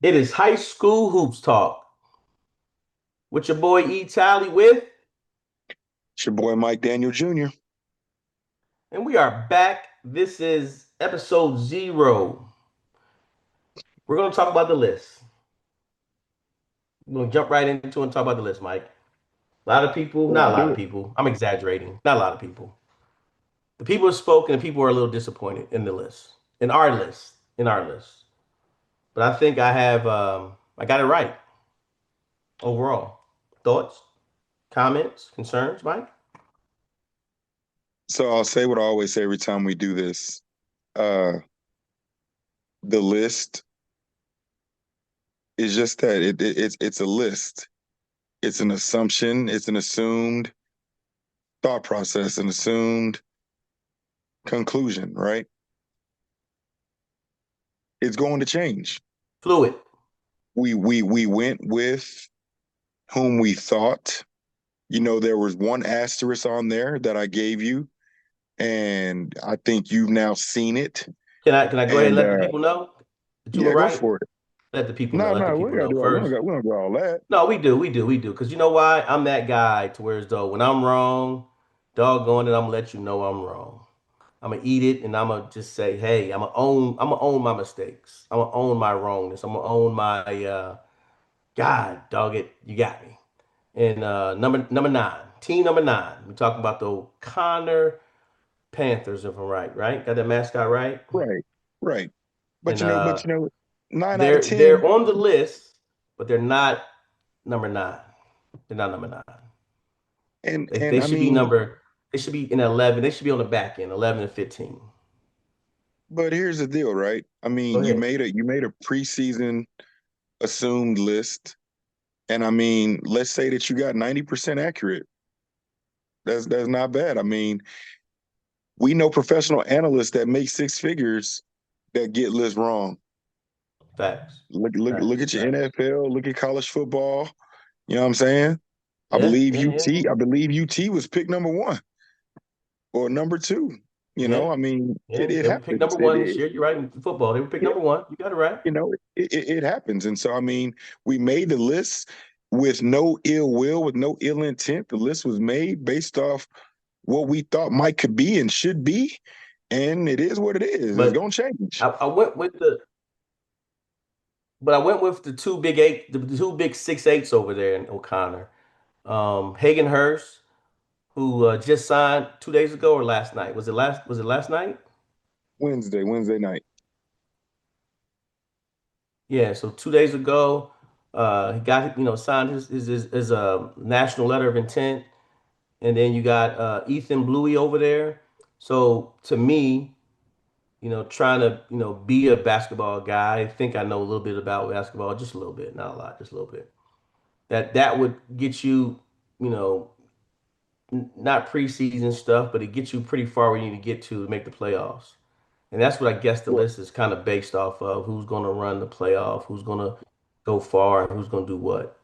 It is high school hoops talk with your boy Talley with, It's your boy Mike Daniel Jr. and we are back. This is episode 0. We're gonna talk about the list. We're gonna jump right into it and talk about the list, Mike. A lot of people, Let's not a lot do of it. people. I'm exaggerating. Not a lot of people. The people have spoken, and people are a little disappointed in the list, in our list. But I think I got it right overall. Thoughts, comments, concerns, Mike? So I'll say what I always say every time we do this. Uh, the list is just that it's a list. It's an assumption. It's an assumed thought process, an assumed conclusion. Right? It's going to change. Fluid. We went with whom we thought. There was one asterisk on there that I gave you, and I think you've now seen it. Can I go ahead and And let the people know that you were yeah, go right? for it. Let the people know. No, Let the no, we people gotta know do all. first. We don't do all that. No, we do. Because you know why? I'm that guy to where as though when I'm wrong, doggone it, I'm gonna let you know I'm wrong. I'm gonna eat it and I'm gonna just say, hey, I'm gonna own my mistakes. I'm gonna own my wrongness. I'm gonna own my God, dog it, you got me. And number 9, team number 9. We're talking about the O'Connor Panthers, if I'm right, right? Got that mascot right? Right, right. But And nine out of they're 10, on the list, but they're not number 9. They're not number 9. and They, and they I should be mean, number. They should be in 11. They should be on the back end, 11 and 15. but here's the deal, right? I Go mean, you ahead. made a preseason assumed list, and I mean, let's say that you got 90% accurate. That's not bad. I mean, we know professional analysts that make six figures that get lists wrong. Facts. Look Facts. at your Facts. NFL, look at college football. You know what I'm saying? I Yeah. believe Yeah. Yeah. UT. I believe UT was picked number one or number two. Yeah. I mean, Yeah. it They were picked number happens. one this year. You're right. In football, they were picked Yeah, number one. You got it right. it happens. And so, I mean, we made the list with no ill will, with no ill intent. The list was made based off what we thought Mike could be and should be. And it is what it is. It's But going to change. I went with the. But I went with the two big eight, the two big 6'8" over there in O'Connor. Hagen Hurst, who just signed 2 days ago or last night. Was it last night? Wednesday night. Yeah, so 2 days ago, he got signed his national letter of intent, and then you got Ethan Bluey over there. So to me, trying to be a basketball guy, I think I know a little bit about basketball, just a little bit, not a lot, just a little bit. That would get you, you know, not preseason stuff, but it gets you pretty far where you need to get to make the playoffs. And that's what I guess the Well, list is kind of based off of who's going to run the playoff, who's going to go far, and who's going to do what.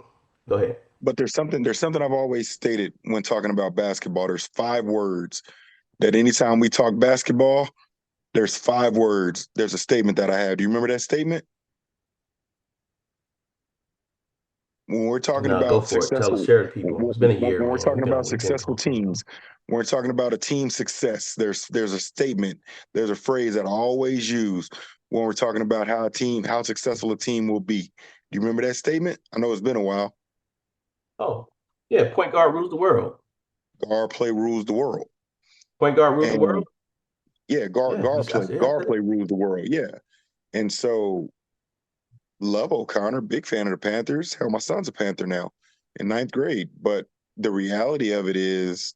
Go ahead. but there's something I've always stated when talking about basketball. There's five words that anytime we talk basketball, there's five words. There's a statement that I have. Do you remember that statement? When we're talking No, go about for it. successful, Share the people. when It's been a year, when we're man. talking about We've been successful gone for a teams, when we're talking about a team success, there's a statement, there's a phrase that I always use when we're talking about how successful a team will be. Do you remember that statement? I know it's been a while. Oh, yeah. Point guard rules the world. Guard play rules the world. Point guard rules the world. And yeah, Yeah, I see. I guard said it. play rules the world. Yeah. And so love O'Connor, big fan of the Panthers. Hell, my son's a Panther now in ninth grade. But the reality of it is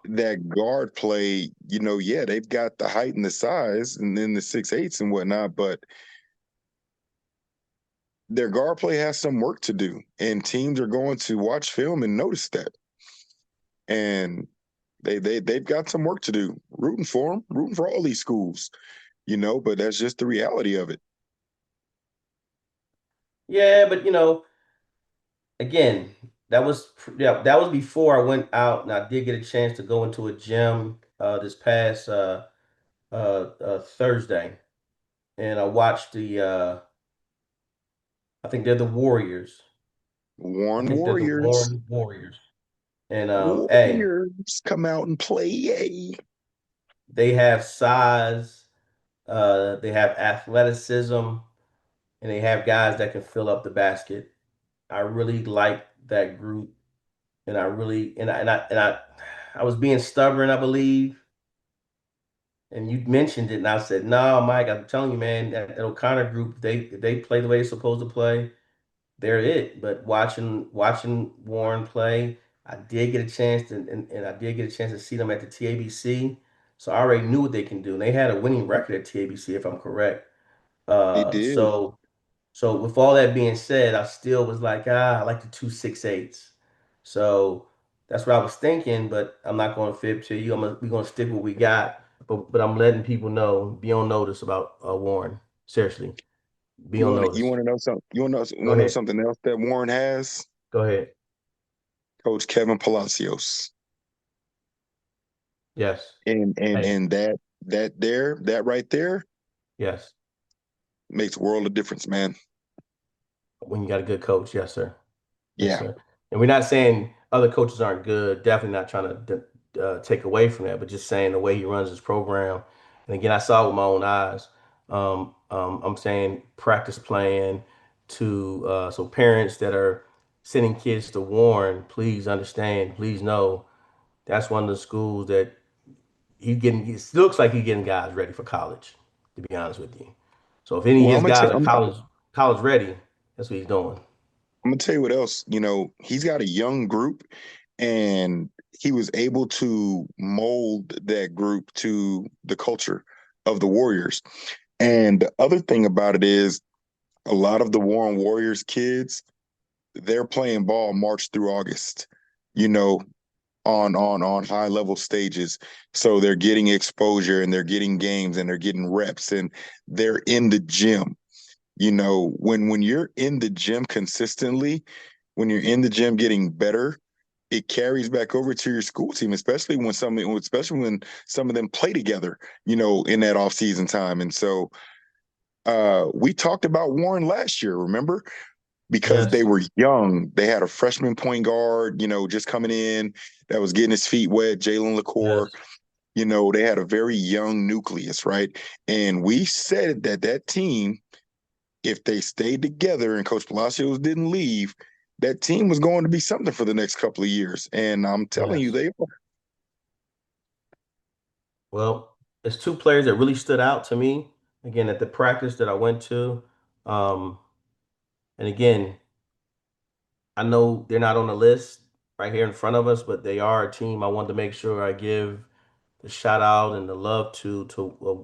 that guard play, yeah, they've got the height and the size and then the 6'8" and whatnot, but their guard play has some work to do. And teams are going to watch film and notice that. And they've got some work to do. Rooting for them, rooting for all these schools, but that's just the reality of it. Yeah, but again, that was before I went out, and I did get a chance to go into a gym this past Thursday, and I watched the. I think they're the Warriors. I Warren think they're the Warriors. Warren Warriors. And hey, Warriors come out and play. Yay. they have size, they have athleticism, and they have guys that can fill up the basket. I really like that group, and I really I was being stubborn, I believe, and you mentioned it, and I said, "No, Mike, I'm telling you, man, that O'Connor group, they play the way they're supposed to play. They're it." But watching Warren play, I did get a chance to, and I did get a chance to see them at the TABC. So I already knew what they can do. And they had a winning record at TABC, if I'm correct. They Uh, did. so so with all that being said, I still was like, I like the 268s. So that's what I was thinking, but I'm not going to fib to you. We're going to stick with what we got. But I'm letting people know, be on notice about Warren. Seriously, be on You notice. want to know something? Go Want to know ahead. something else that Warren has? Go ahead. Coach Kevin Palacios. Yes. And Hey, that right there yes. makes a world of difference, man. When you got a good coach, yes, sir. Yes, Yeah, sir. And we're not saying other coaches aren't good. Definitely not trying to take away from that, but just saying the way he runs his program. And again, I saw it with my own eyes. I'm saying practice plan to so parents that are sending kids to Warren, please understand, please know that's one of the schools that he's getting. It looks like he's getting guys ready for college. To be honest with you, so if any of well, his guys are college ready, that's what he's doing. I'm gonna tell you what else. You know, he's got a young group, and he was able to mold that group to the culture of the Warriors. And the other thing about it is, a lot of the Warren Warriors kids, they're playing ball March through August. You know, on high level stages, so they're getting exposure and they're getting games and they're getting reps and they're in the gym. You know, when you're in the gym consistently, when you're in the gym getting better, it carries back over to your school team, especially when some of them play together, you know, in that off season time. And so we talked about Warren last year, remember? Because they Yes, were young. They had a freshman point guard, you know, just coming in that was getting his feet wet, Jalen LaCour. yes, You know, they had a very young nucleus, right? And we said that that team, if they stayed together and Coach Palacios didn't leave, that team was going to be something for the next couple of years. And I'm telling you, yes. they Well, it's two players that really stood out to me. Again, at the practice that I went to, um, and again, I know they're not on the list right here in front of us, but they are a team I wanted to make sure I give the shout out and the love to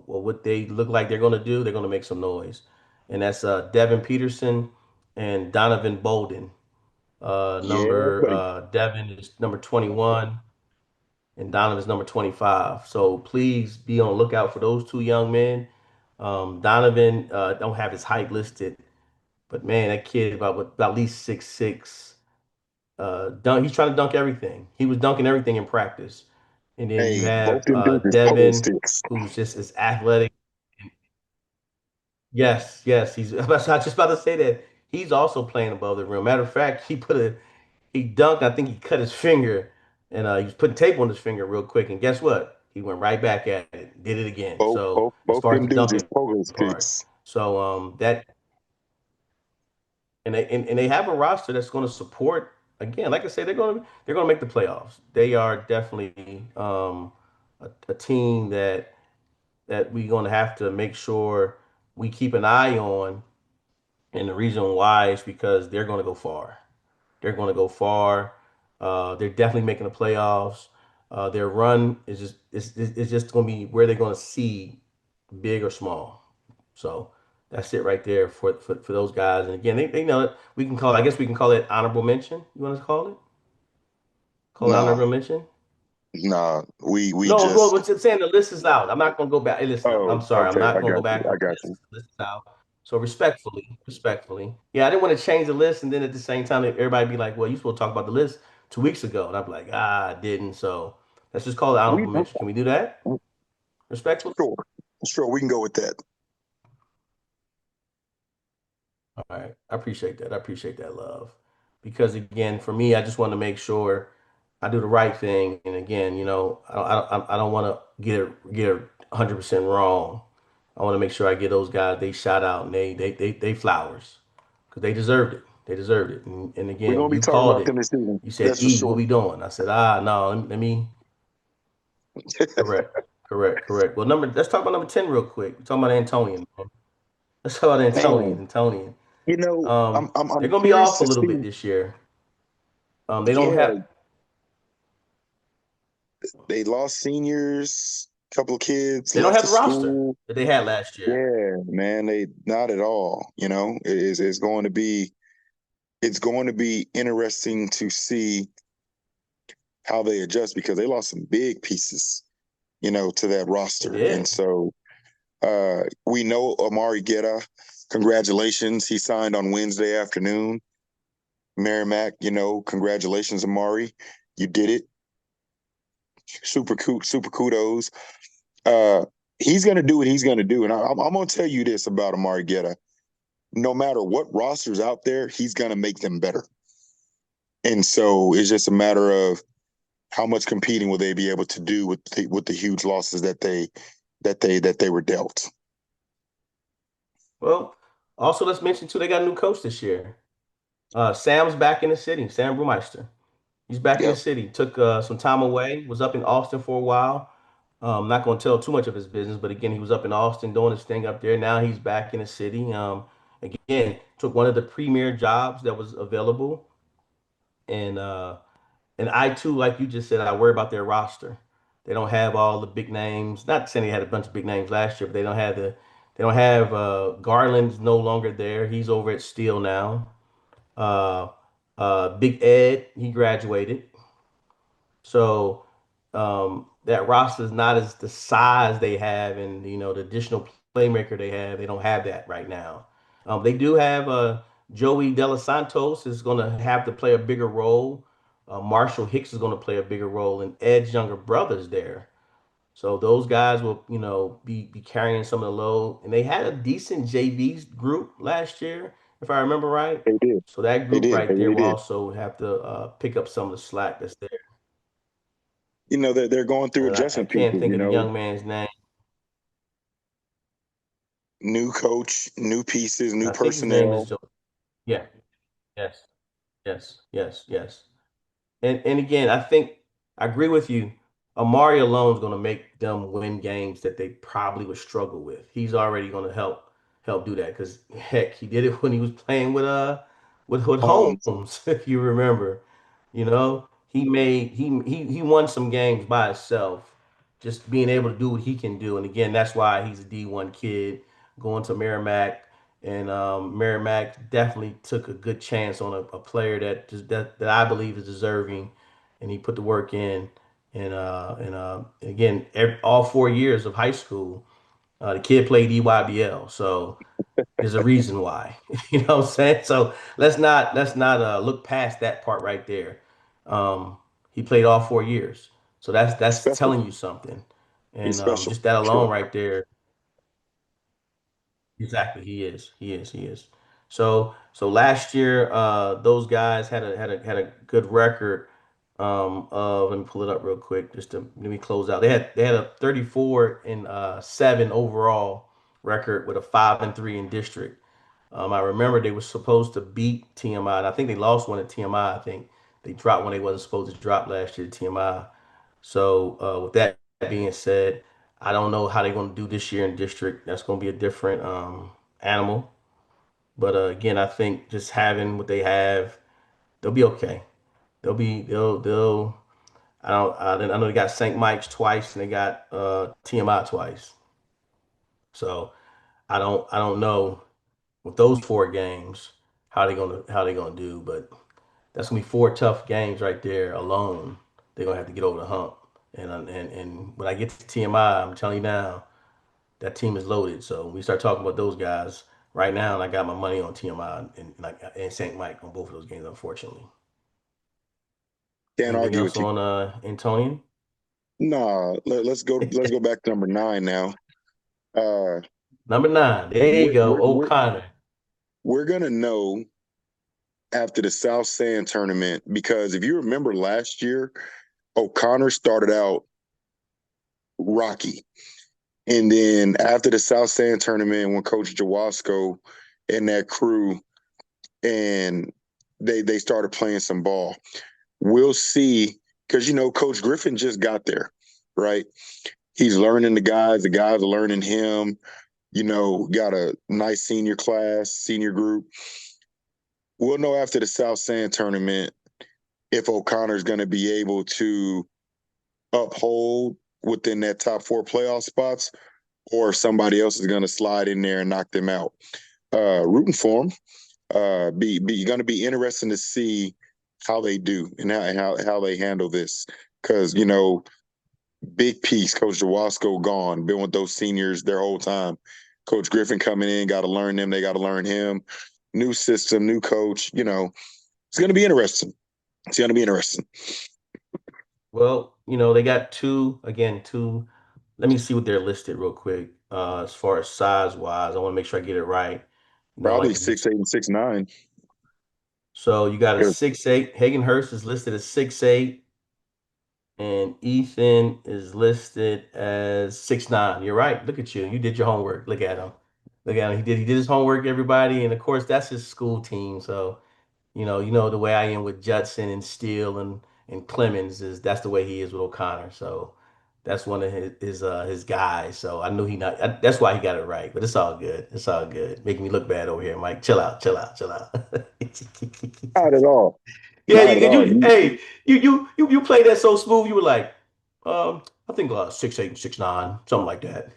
what they look like they're going to do. They're going to make some noise, and that's Devin Peterson and Donovan Bolden. yeah, buddy. Devin is number 21 and Donovan's number 25. So please be on the lookout for those two young men. Donovan don't have his height listed, but man, that kid about at least 6'6". He's trying to dunk everything. He was dunking everything in practice. And then you Hey, both have them dudes is pole Devin, sticks. who's just as athletic. Yes, yes, he's. I was just about to say that he's also playing above the rim. Matter of fact, he dunked. I think he cut his finger, and he was putting tape on his finger real quick. And guess what? He went right back at it, did it again. So as Both far as them the dudes is dunking pole part, sticks. so that and they have a roster that's going to support. Again, like I said, they're going to make the playoffs. They are definitely a team that we're going to have to make sure we keep an eye on. And the reason why is because they're going to go far. They're going to go far. They're definitely making the playoffs. Their run is just it's just going to be where they're going to see big or small. So that's it right there for those guys. And again, they know it. We can call. I guess we can call it honorable mention. You want to call it? Call it Nah, honorable mention? nah. We No, well, just I'm saying the list is out. I'm not going to go back. Hey, listen, I'm oh, sorry. I'm okay, not I going to go got you. back I on the got list you. 'cause the list is out. So respectfully. Yeah, I didn't want to change the list, and then at the same time, everybody be like, "Well, you supposed to talk about the list 2 weeks ago," and I'm like, I didn't. So let's just call it honorable We mention. Can we do that respectfully? sure, sure, we can go with that. All right. I appreciate that. I appreciate that love. Because again, for me, I just want to make sure I do the right thing. And again, I don't want to get it 100% wrong. I want to make sure I give those guys they shout out and they flowers because they deserved it. They deserved it. And We're again, gonna be you talking called about it. them this season. You said, That's for E, what sure. we doing? I said, no, let me correct, correct. Well, let's talk about number 10 real quick. We're talking about Antonian, man. Let's talk about Man, Antonian. I'm They're gonna be curious off a to little bit see. this year. They don't Yeah, have they lost seniors, couple of kids they don't left have the the roster school. that they had last year. Yeah, man, they not at all. It's going to be interesting to see how they adjust because they lost some big pieces, to that They roster. And did. so we know Amari Guerra. Congratulations, he signed on Wednesday afternoon. Merrimack, congratulations, Amari, you did it. Super kudos. Uh, he's gonna do what he's gonna do, and I'm gonna tell you this about Amari Guerra. No matter what roster's out there, he's gonna make them better. And so it's just a matter of how much competing will they be able to do with the huge losses that they were dealt. Well, also let's mention too, they got a new coach this year. Sam's back in the city. Sam Brewmeister. He's back in the Yep, city. Took some time away. Was up in Austin for a while. Not going to tell too much of his business, but again, he was up in Austin doing his thing up there. Now he's back in the city. Again, took one of the premier jobs that was available, and I too, like you just said, I worry about their roster. They don't have all the big names. Not saying they had a bunch of big names last year, but they don't have Garland's no longer there. He's over at Steel now. Uh, Big Ed, he graduated. So that roster is not as the size they have, and the additional playmaker they have. They don't have that right now. They do have Joey De Los Santos is going to have to play a bigger role. Marshall Hicks is going to play a bigger role, and Ed's younger brother's there. So those guys will, be carrying some of the load. And they had a decent JV group last year, if I remember right. they did. So that They group did. They right there really will did. also have to pick up some of the slack that's there. They're going through And I adjustment can't pieces. think of the young man's name. New coach, new pieces, new I think his name is personnel. Joe. Yeah. Yes. Yes. And again, I think I agree with you. Amari alone is going to make them win games that they probably would struggle with. He's already going to help do that because heck, he did it when he was playing with Homes. Holmes, if you remember. He won some games by himself, just being able to do what he can do. And again, that's why he's a D1 kid going to Merrimack. And Merrimack definitely took a good chance on a player that I believe is deserving, and he put the work in. And again, all 4 years of high school, the kid played EYBL, so there's a reason why. You know what I'm saying? So let's not look past that part right there. He played all 4 years, so that's Special. telling you something. He's And special. just that Sure. alone right there. Exactly, he is. He is. So last year, those guys had a good record. Of let me pull it up real quick just to let me close out. They had a 34 and 7 overall record with a 5-3 in district. I remember they were supposed to beat TMI, and I think they lost one at TMI. I think they dropped one they wasn't supposed to drop last year at TMI. So with that being said, I don't know how they're going to do this year in district. That's going to be a different animal. But again, I think just having what they have, they'll be okay. They'll. I know they got St. Mike's twice and they got TMI twice. So I don't know with those 4 games how they gonna do, but that's gonna be 4 tough games right there alone. They're gonna have to get over the hump. And when I get to TMI, I'm telling you now, that team is loaded. So when we start talking about those guys right now, and I got my money on TMI and St. Mike on both of those games, unfortunately. Can't Anything argue else with you. on Antonian? Nah, let's go. Let's go back to number 9 now. Uh, Number 9. There you where go, where where O'Connor. we're gonna know after the South Sand tournament because if you remember last year, O'Connor started out rocky. And then after the South Sand tournament, when Coach Jawasko and that crew and they started playing some ball, we'll see because Coach Griffin just got there, right? He's learning the guys are learning him. Got a nice senior class, senior group. We'll know after the South Sand tournament if O'Connor's going to be able to uphold within that top four playoff spots or if somebody else is going to slide in there and knock them out. Rooting for them. Be going to be interesting to see how they do and how they handle this because big piece. Coach Jawasko gone, been with those seniors their whole time. Coach Griffin coming in, got to learn them. They got to learn him. New system, new coach. It's going to be interesting. It's going to be interesting. Well, they got two. Let me see what they're listed real quick. As far as size wise, I want to make sure I get it right. Probably Like you 6'8" and 6'9". so you got a 6'8". Hagen Hurst is listed as 6'8", and Ethan is listed as 6'9". You're right. Look at you. You did your homework. Look at him. Look at him. He did his homework, everybody. And of course, that's his school team. So you know the way I am with Judson and Steele and Clemens is that's the way he is with O'Connor. So that's one of his guys. So I knew that's why he got it right. But it's all good. It's all good. Making me look bad over here, Mike. Chill out. Chill out. Chill out. Not at all. Yeah, Not at all. hey, you played that so smooth. You were like, I think 6'8", 6'9", something like that.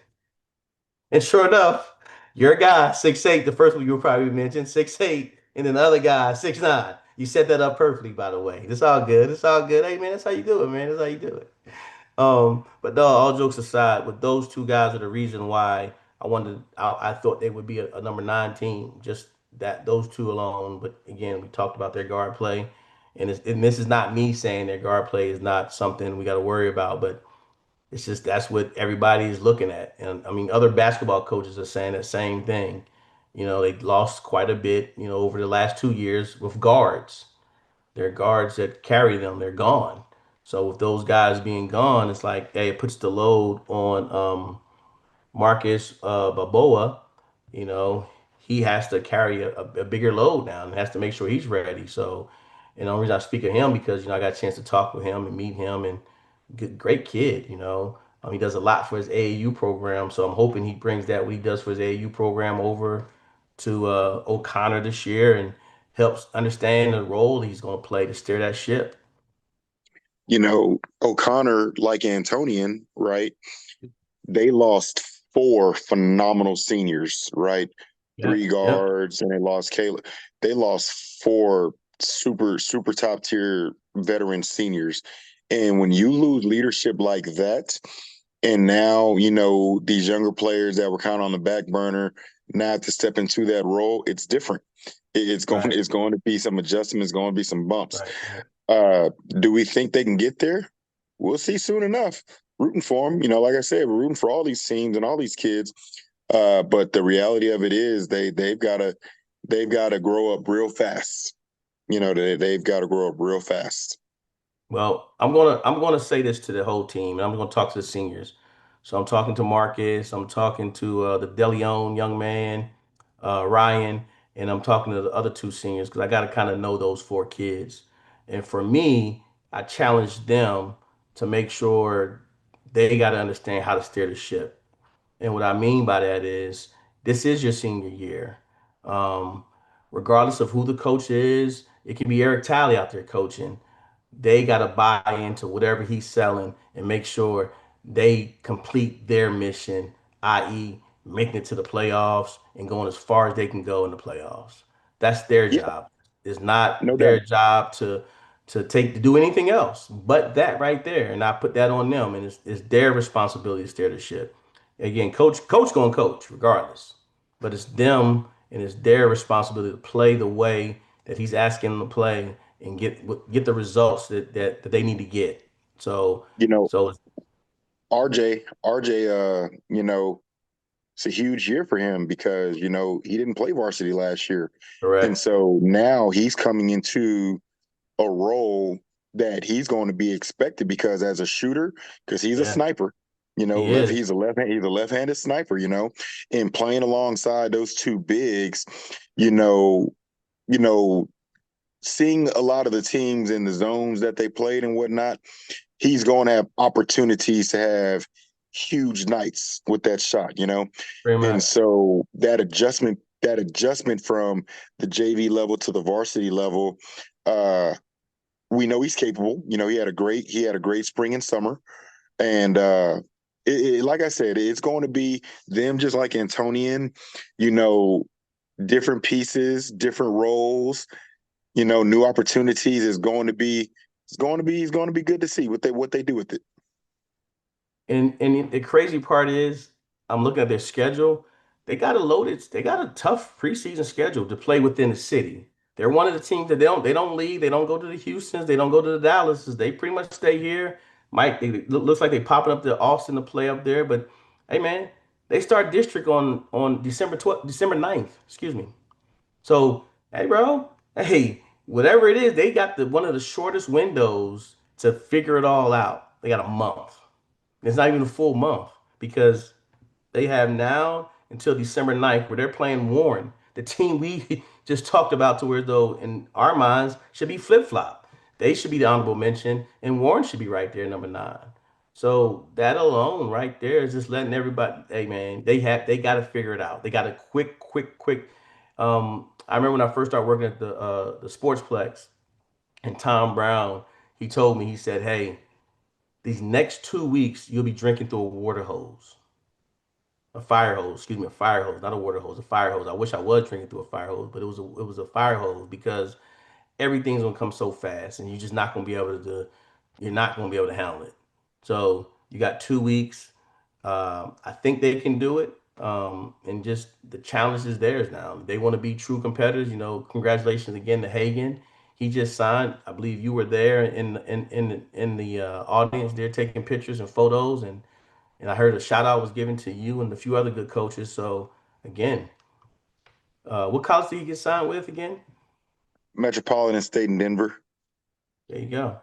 And sure enough, your guy 6'8", the first one you probably mentioned 6'8", and then the other guy 6'9". You set that up perfectly, by the way. It's all good. It's all good. Hey man, that's how you do it, man. That's how you do it. But no, all jokes aside, with those two guys are the reason why I thought they would be a number 9 team. Just that those two alone. But again, we talked about their guard play, and this is not me saying their guard play is not something we got to worry about, but it's just that's what everybody is looking at. And I mean, other basketball coaches are saying that same thing. They lost quite a bit, over the last 2 years with guards. Their guards that carry them, they're gone. So with those guys being gone, it's like, hey, it puts the load on Marcus Balboa. You know, he has to carry a bigger load now and has to make sure he's ready. So, and the only reason I speak of him because I got a chance to talk with him and meet him and great kid. He does a lot for his AAU program. So I'm hoping he brings that what he does for his AAU program over to O'Connor this year and helps understand the role he's going to play to steer that ship. O'Connor, like Antonian, right? They lost four phenomenal seniors, right? Three Yep, yep, guards, and they lost Caleb. They lost four super, super top tier veteran seniors. And when you lose leadership like that, and now, these younger players that were kind of on the back burner now have to step into that role, it's different. It's going, right, it's going to be some adjustments, going to be some bumps. right, right. Do we think they can get there? We'll see soon enough. Rooting for them, like I said, we're rooting for all these teams and all these kids. But the reality of it is they've got to grow up real fast. They've got to grow up real fast. Well, I'm gonna say this to the whole team, and I'm gonna talk to the seniors. So I'm talking to Marcus, I'm talking to the DeLeon young man, Ryan, and I'm talking to the other two seniors because I got to kind of know those four kids. And for me, I challenge them to make sure they got to understand how to steer the ship. And what I mean by that is this is your senior year. Um, Regardless of who the coach is, it can be Eric Talley out there coaching. They got to buy into whatever he's selling and make sure they complete their mission, i.e., making it to the playoffs and going as far as they can go in the playoffs. That's their Yeah, job. It's not no their doubt. job to do anything else but that right there, and I put that on them, and it's their responsibility to steer the ship. Again, coach gonna coach regardless, but it's them and it's their responsibility to play the way that he's asking them to play and get the results that they need to get. So You know, so RJ, It's a huge year for him because, he didn't play varsity last year. And Correct. so now he's coming into a role that he's going to be expected because as a shooter, because he's a Yeah, sniper, he is. he's a left-handed sniper, and playing alongside those two bigs, you know, you know, seeing a lot of the teams in the zones that they played and whatnot, he's going to have opportunities to have huge nights with that shot. Pretty And much. so that adjustment from the JV level to the varsity level, uh, we know he's capable. He had a great spring and summer, and like I said, it's going to be them just like Antonian, you know, different pieces, different roles, new opportunities is going to be. It's going to be good to see what they do with it. And the crazy part is, I'm looking at their schedule. They got a loaded, they got a tough preseason schedule to play within the city. They're one of the teams that they don't leave. They don't go to the Houstons. They don't go to the Dallases. They pretty much stay here. Looks like they popping up to Austin to play up there. But hey man, they start district on December 9th. Excuse me. So hey bro, hey, whatever it is, they got the one of the shortest windows to figure it all out. They got a month. It's not even a full month because they have now until December 9th where they're playing Warren, the team we just talked about, to where though in our minds should be flip flop. They should be the honorable mention, and Warren should be right there, number 9. So that alone right there is just letting everybody, hey man, they got to figure it out. They got a quick. I remember when I first started working at the Sportsplex, and Tom Brown, he told me, he said, hey, these next 2 weeks, you'll be drinking through a water hose, a fire hose. Excuse me, a fire hose, not a water hose, a fire hose. I wish I was drinking through a fire hose, but it was a fire hose because everything's gonna come so fast, and you're just not gonna be able to. You're not gonna be able to handle it. So you got 2 weeks. I think they can do it. And just the challenge is theirs now. They want to be true competitors. Congratulations again to Hagan. He just signed. I believe you were there in the audience there taking pictures and photos, and I heard a shout out was given to you and a few other good coaches. So again, what college did he get signed with again? Metropolitan State in Denver. There you go.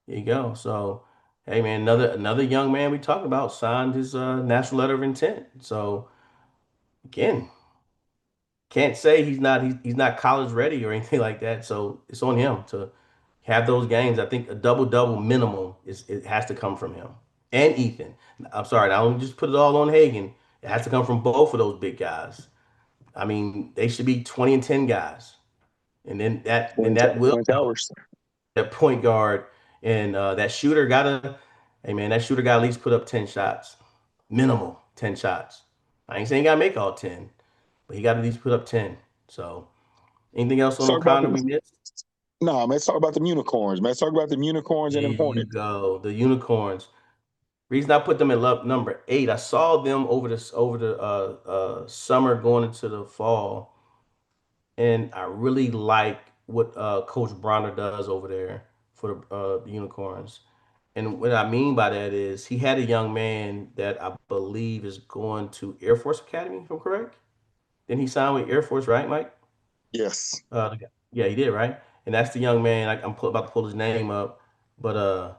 There you go. So, hey man, another young man we talked about signed his national letter of intent. So again, can't say he's not college ready or anything like that. So it's on him to have those games. I think a double double minimum is it has to come from him and Ethan. I'm sorry, I don't just put it all on Hagen. It has to come from both of those big guys. I mean, they should be 20 and 10 guys, and then that will Twin help. Towers. That point guard and that shooter gotta, hey man, that shooter got to at least put up 10 shots, minimal 10 shots. I ain't saying he got to make all 10, but he got to at least put up 10. So anything else Let's on talk about O'Connor them. we missed? No, man, let's talk about them unicorns, man. Let's talk about them unicorns There and them you hornets. go, the unicorns. Reason I put them at number 8, I saw them over the summer going into the fall, and I really like what Coach Bronner does over there for the unicorns. And what I mean by that is he had a young man that I believe is going to Air Force Academy, if I'm correct. Then he signed with Air Force, right, Mike? Yes. Yeah, he did, right? And that's the young man. About to pull his name up, but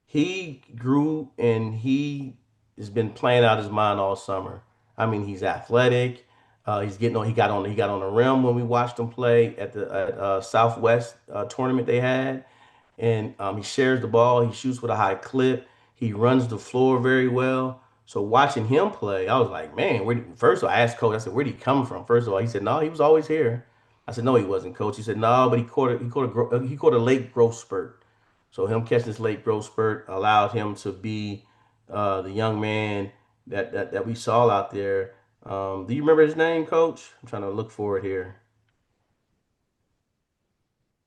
he grew and he has been playing out his mind all summer. I mean, he's athletic. He's getting on. He got on the rim when we watched him play at the Southwest tournament they had, and he shares the ball. He shoots with a high clip. He runs the floor very well. So watching him play, I was like, man, first of all, I asked coach, I said, where'd he come from? First of all, he said, no, he was always here. I said, no, he wasn't, coach. He said, no, but he caught a late growth spurt. So him catching this late growth spurt allowed him to be the young man that we saw out there. Do you remember his name, coach? I'm trying to look for it here.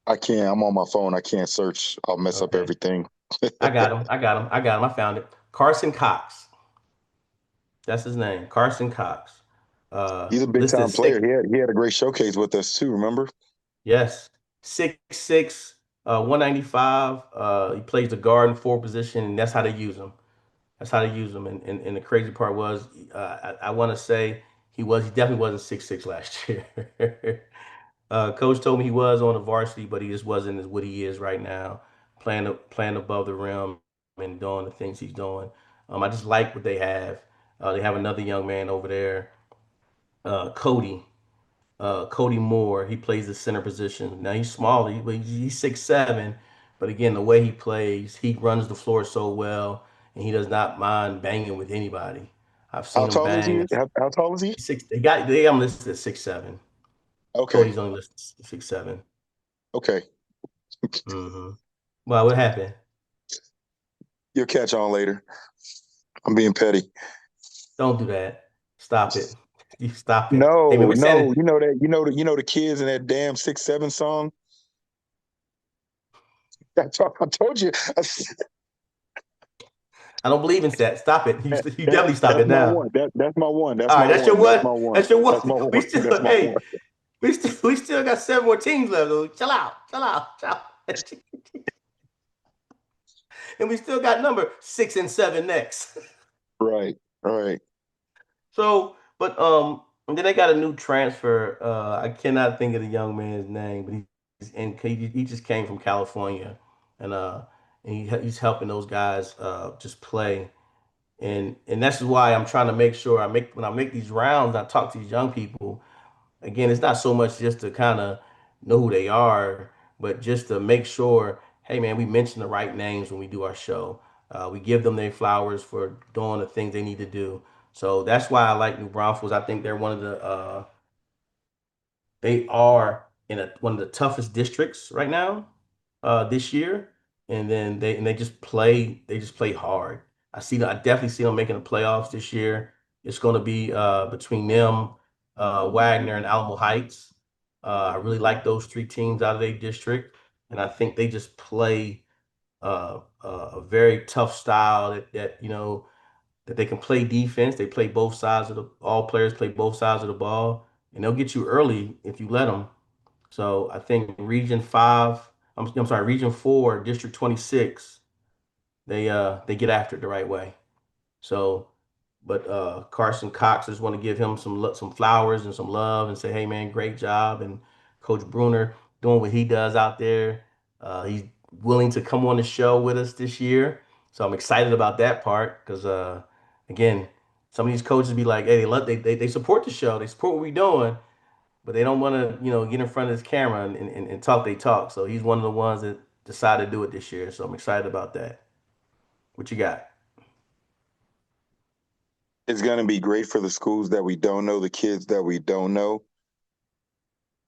I can't. I'm on my phone. I can't search. I'll mess up Okay. everything. I got him. I found it. Carson Cox. That's his name, Carson Cox. He's a big Listed time player. six, He had a great showcase with us too. Remember? yes, 6'6", 195. He plays the guard and forward position, and that's how they use him. That's how they use him. And the crazy part was, I want to say he definitely wasn't 6'6" last year. Coach told me he was on the varsity, but he just wasn't as what he is right now, playing above the rim and doing the things he's doing. I just like what they have. They have another young man over there, Cody. Cody Moore. He plays the center position. Now he's small. He's 6'7", but again, the way he plays, he runs the floor so well, and he does not mind banging with anybody. I've How seen him tall is bang. he? How tall is he? Six. They got him listed at 6'7". Okay. Cody's only listed 6'7". Okay. Mm-hmm. Well, what happened? You'll catch on later. I'm being petty. Don't do that. Stop it. You stop it. Hey man, No, we're saying no. it. You know the kids in that damn 6'7" song. I told you. I don't believe in that. Stop it. You That, definitely stop that's it my now. one. That's my one. That's All right, my that's your one. That's one. my one. That's your one. That's my We one. still, That's my hey, one. we still got 7 more teams left. Though. Chill out, chill out, chill out. And we still got number 6 and 7 next. Right. Right. So, but and then they got a new transfer. I cannot think of the young man's name, but he just came from California, and he's helping those guys just play. And that's why I'm trying to make sure when I make these rounds, I talk to these young people. Again, it's not so much just to kind of know who they are, but just to make sure, hey man, we mention the right names when we do our show. We give them their flowers for doing the things they need to do. So that's why I like New Braunfels. I think they're one of the they are in one of the toughest districts right now, this year, and then they just play hard. I definitely see them making the playoffs this year. It's going to be between them, Wagner, and Alamo Heights. I really like those three teams out of their district, and I think they just play a very tough style that that they can play defense. They play both sides of the all players play both sides of the ball, and they'll get you early if you let them. So I think Region Five, I'm sorry, Region Four, District 26, they get after it the right way. So, but Carson Cox, I just want to give him some flowers and some love and say, hey man, great job. And Coach Bruner doing what he does out there. He's willing to come on the show with us this year, so I'm excited about that part because again, some of these coaches be like, hey, they support the show, they support what we're doing, but they don't want to, get in front of this camera and talk they talk. So he's one of the ones that decided to do it this year. So I'm excited about that. What you got? It's going to be great for the schools that we don't know, the kids that we don't know,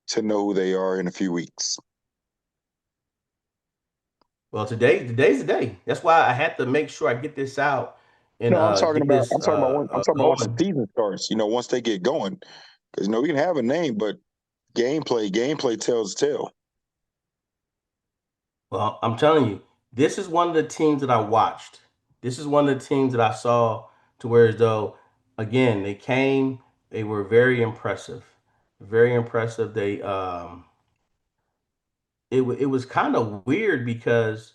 to know who they are in a few weeks. Well, today's the day. That's why I had to make sure I get this out and No, I'm talking get about. this I'm talking about once the going. season starts. Once they get going, because we can have a name, but gameplay tells the tale. Well, I'm telling you, this is one of the teams that I watched. This is one of the teams that I saw to where as though, again, they were very impressive, very impressive. It was kind of weird because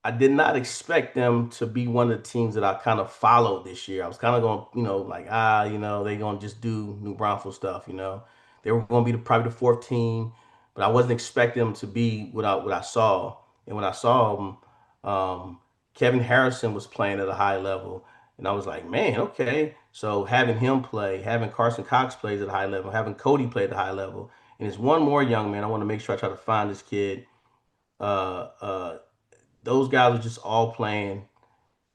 I did not expect them to be one of the teams that I kind of followed this year. I was kind of going, like, they're going to just do New Braunfels stuff, They were going to be probably the fourth team, but I wasn't expecting them to be what I saw. And when I saw them, Kevin Harrison was playing at a high level. And I was like, man, okay. So having him play, having Carson Cox plays at a high level, having Cody play at a high level. And there's one more young man. I want to make sure I try to find this kid. Uh, uh, those guys are just all playing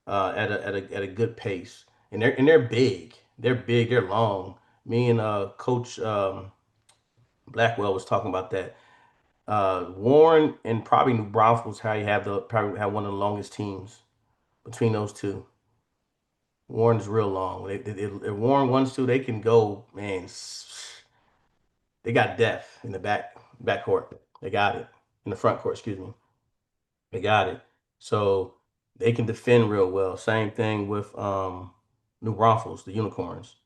at a good pace, and they're big. They're big. They're long. Me and Coach Blackwell was talking about that. Warren and probably New Braunfels probably have one of the longest teams between those two. Warren's real long. If Warren wants to, they can go. Man, they got depth in the back court. They got it in the front court. Excuse me. They got it. So they can defend real well. Same thing with New Braunfels, the Unicorns.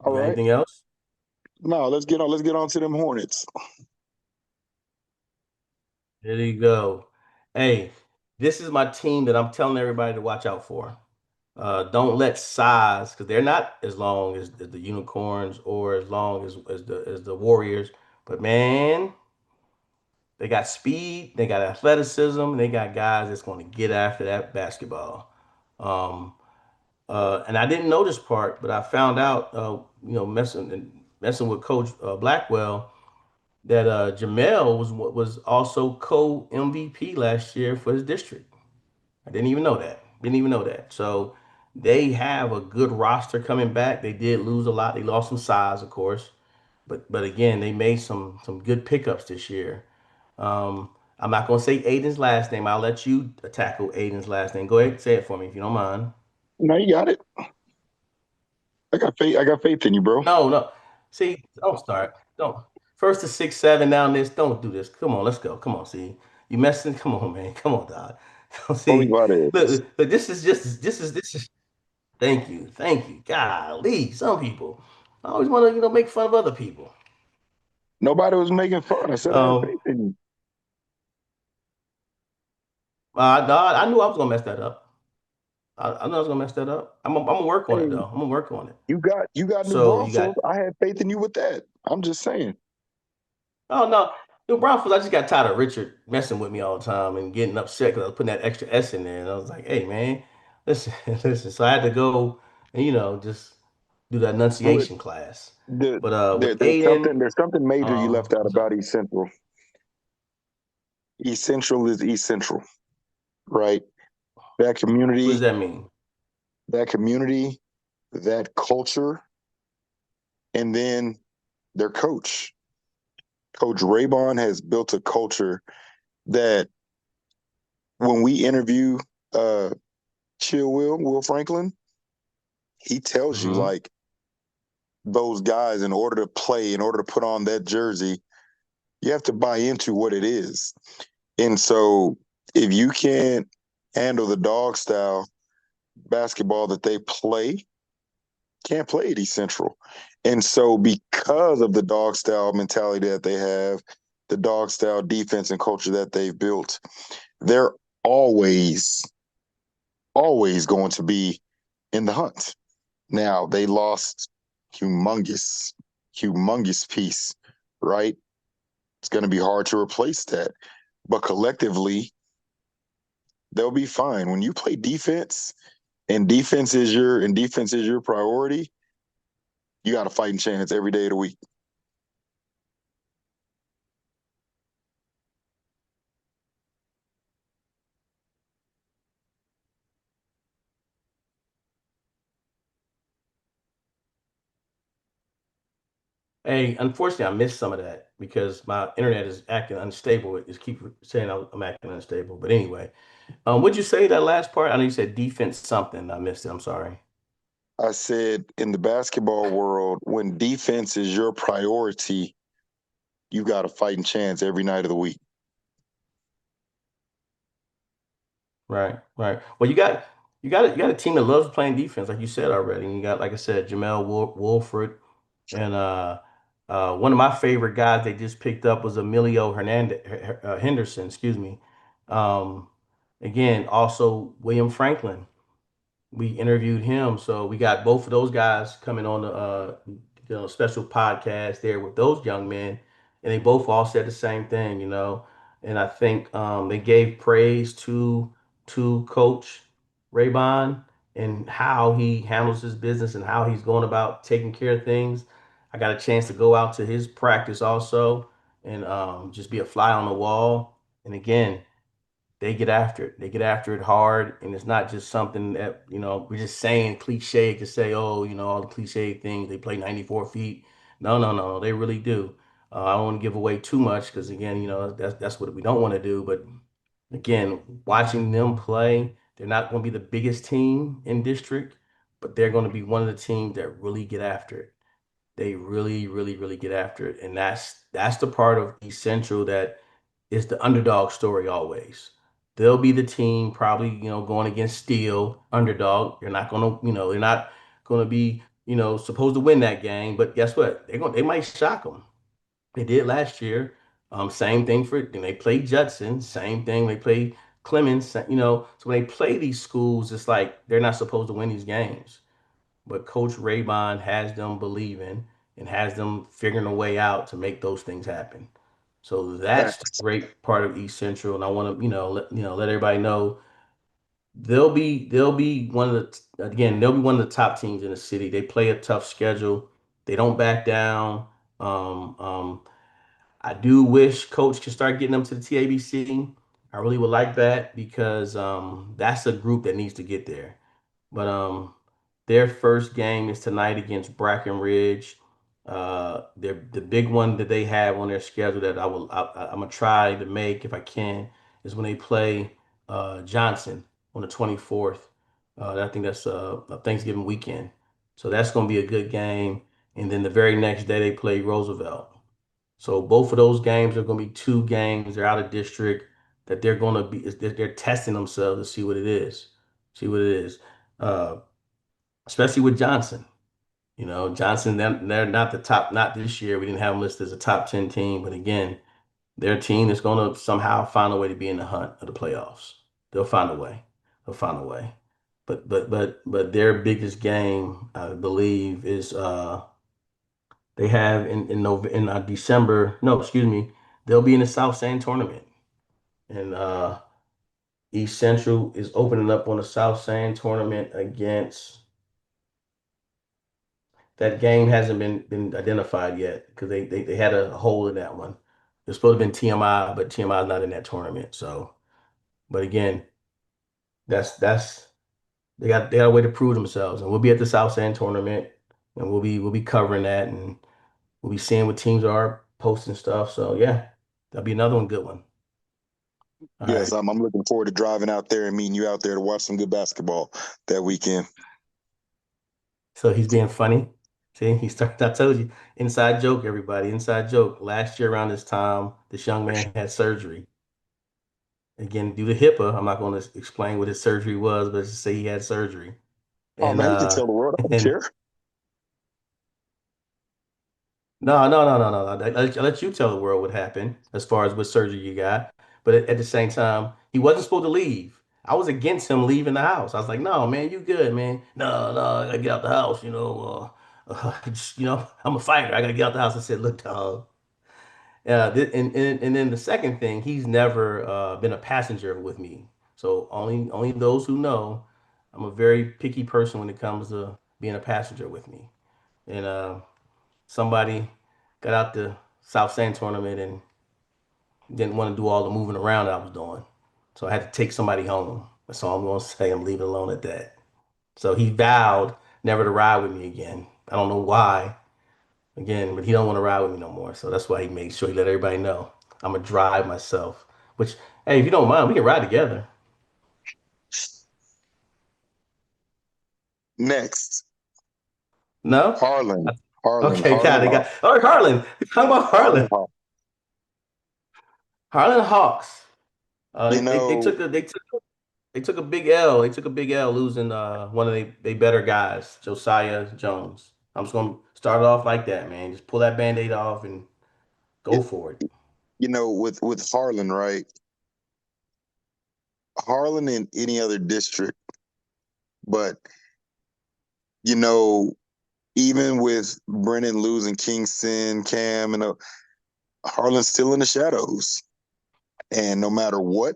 All You got right. anything else? No, let's get on. Let's get on to them Hornets. There you go. Hey, this is my team that I'm telling everybody to watch out for. Don't let size, because they're not as long as the Unicorns or as long as the Warriors. But man, they got speed, they got athleticism, they got guys that's going to get after that basketball. Um, and I didn't know this part, but I found out, messing with Coach Blackwell, that Jamel was also co MVP last year for his district. I didn't even know that. Didn't even know that. So they have a good roster coming back. They did lose a lot. They lost some size, of course, but again, they made some good pickups this year. Um, I'm not gonna say Aiden's last name. I'll let you tackle Aiden's last name. Go ahead, and say it for me if you don't mind. No, you got it. I got faith. I got faith in you, bro. No, no. See, don't start. Don't. First to 6-7 down this. Don't do this. Come on, let's go. Come on, see. You messing? Come on, man. Come on, dog. Only See, Vades. look. This is. Thank you, thank you. Golly, some people I always want to make fun of other people. Nobody was making fun. I said I had Um, faith in you. I knew I was gonna mess that up. I knew I was gonna mess that up. I'm gonna work on it Hey, though. I'm gonna work on it. you got New So you Braunfels. got I had faith in you with that. I'm just saying. oh no, New Braunfels. I just got tired of Richard messing with me all the time and getting upset because I was putting that extra S in there, and I was like, hey man, listen, listen. So I had to go and just do that With enunciation class. the But there, with Aiden, there's something major you left out what's up? about East Central. East Central is East Central, right? That What does community, that mean? that community, that culture, and then their coach. Coach Raybon has built a culture that when we interview uh Will Franklin, he tells you Mm-hmm. like those guys in order to play, in order to put on that jersey, you have to buy into what it is. And so if you can't handle the dog style basketball that they play, can't play at East Central. And so because of the dog style mentality that they have, the dog style defense and culture that they've built, they're always, always going to be in the hunt. Now they lost humongous, humongous piece, right? It's going to be hard to replace that. But collectively, they'll be fine. When you play defense and defense is your priority, you got a fighting chance every day of the week. Hey, unfortunately, I missed some of that because my internet is acting unstable. It just keep saying I'm acting unstable. But anyway, what'd you say that last part? I know you said defense something. I missed it. I'm sorry. I said in the basketball world, when defense is your priority, you got a fighting chance every night of the week. Right, right. Well, you got a team that loves playing defense, like you said already. And you got, like I said, Jamel Wolford, and one of my favorite guys they just picked up was Emilio Hernandez Henderson. Excuse me. Um, again, also William Franklin. We interviewed him. So we got both of those guys coming on the special podcast there with those young men, and they both all said the same thing. And I think they gave praise to Coach Raybon and how he handles his business and how he's going about taking care of things. I got a chance to go out to his practice also and just be a fly on the wall. And again, they get after it. They get after it hard, and it's not just something that we're just saying cliche to say, oh, all the cliche things. They play 94 feet. No, no, no, they really do. I don't want to give away too much because again, that's what we don't want to do. But again, watching them play, they're not going to be the biggest team in district, but they're going to be one of the teams that really get after it. They really, really, really get after it, and that's the part of East Central that is the underdog story always. They'll be the team probably, going against Steel, underdog. They're not gonna be, supposed to win that game, but guess what? They might shock them. They did last year. Same thing for and they played Judson. Same thing. They played. Clemens, you know, so when they play these schools, it's like they're not supposed to win these games. But Coach Raybon has them believing and has them figuring a way out to make those things happen. So that's the Facts. great part of East Central, and I want to, let everybody know they'll be one of they'll be one of the top teams in the city. They play a tough schedule. They don't back down. Um, um, I do wish Coach could start getting them to the TABC. I really would like that because that's a group that needs to get there. But their first game is tonight against Brackenridge. The big one that they have on their schedule that I'm gonna try to make if I can is when they play Johnson on the 24th. I think that's a Thanksgiving weekend, so that's gonna be a good game. And then the very next day they play Roosevelt. So both of those games are gonna be two games. They're out of district that they're gonna be. They're testing themselves to see what it is. See what it is. Uh, Especially with Johnson. You know, Johnson, they're not the top, not this year. We didn't have them listed as a top 10 team, but again, their team is going to somehow find a way to be in the hunt of the playoffs. They'll find a way. They'll find a way. But their biggest game, I believe, is they have in December. No, excuse me. They'll be in the South San tournament, and East Central is opening up on the South San tournament against. That game hasn't been identified yet because they had a hole in that one. It's supposed to have been TMI, but TMI is not in that tournament. So, but again, that's they got a way to prove themselves, and we'll be at the South End tournament, and we'll be covering that, and we'll be seeing what teams are posting stuff. So yeah, that'll be another one, good one. All Yes, right. I'm looking forward to driving out there and meeting you out there to watch some good basketball that weekend. So he's being funny. See, he started. I told you, inside joke, everybody, inside joke. Last year around this time, this young man had surgery. Again, due to HIPAA, I'm not going to explain what his surgery was, but just say he had surgery. Oh And man, you can tell the world. I don't and care. no, no, no, no, no. I'll let you tell the world what happened as far as what surgery you got. But at the same time, he wasn't supposed to leave. I was against him leaving the house. I was like, no, man, you good, man. No, no, I gotta get out the house. I'm a fighter. I gotta get out the house. I said, look, dog. And then the second thing, he's never been a passenger with me. So only those who know, I'm a very picky person when it comes to being a passenger with me. And somebody got out the South San tournament and didn't want to do all the moving around I was doing. So I had to take somebody home. That's all I'm gonna say. I'm leaving it alone at that. So he vowed never to ride with me again. I don't know why, again, but he don't want to ride with me no more. So that's why he made sure he let everybody know I'm gonna drive myself. Which, hey, if you don't mind, we can ride together. Next, No? Harlan, Okay, Harlan got it. Hawk. Oh, Harlan. Talk about Harlan Harlan. Hawk. Harlan Hawks. You They know, took a big L. They took a big L losing one of they better guys, Josiah Jones. I'm just gonna start it off like that, man. Just pull that band-aid off and go it, for it. with Harlan, right? Harlan in any other district, but you know, even with Brennan losing Kingston, Cam, and Harlan's still in the shadows. And no matter what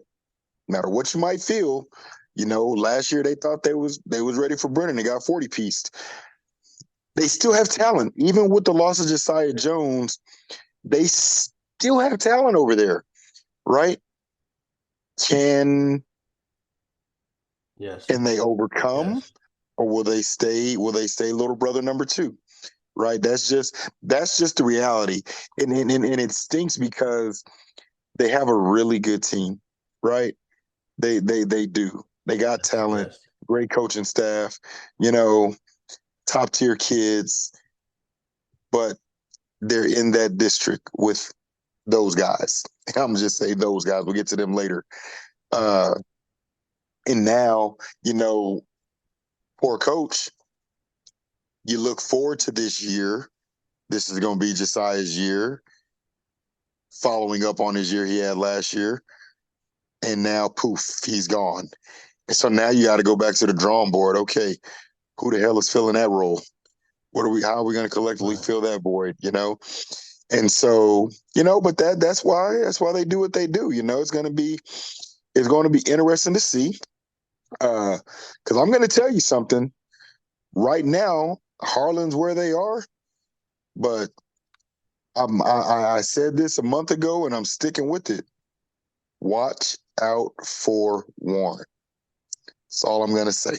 you might feel, last year they thought they was ready for Brennan. They got 40 pieced. They still have talent, even with the loss of Josiah Jones. They still have talent over there, right? Can Yes, can they overcome, yes, or will they stay? Will they stay little brother number two? Right. That's just the reality, and it stinks because they have a really good team, right? They do. They got yes, talent, yes, great coaching staff, you know, top tier kids, but they're in that district with those guys. I'm gonna just say those guys. We'll get to them later. Uh, and now, poor coach. You look forward to this year. This is going to be Josiah's year, following up on his year he had last year. and now poof, he's gone. And so now you got to go back to the drawing board. Okay, who the hell is filling that role? What are we? How are we going to collectively Right. fill that void? And so but that's why they do what they do. It's going to be interesting to see. Because I'm going to tell you something. Right now, Harlan's where they are, but I said this a month ago, and I'm sticking with it. Watch out for Warren. That's all I'm going to say.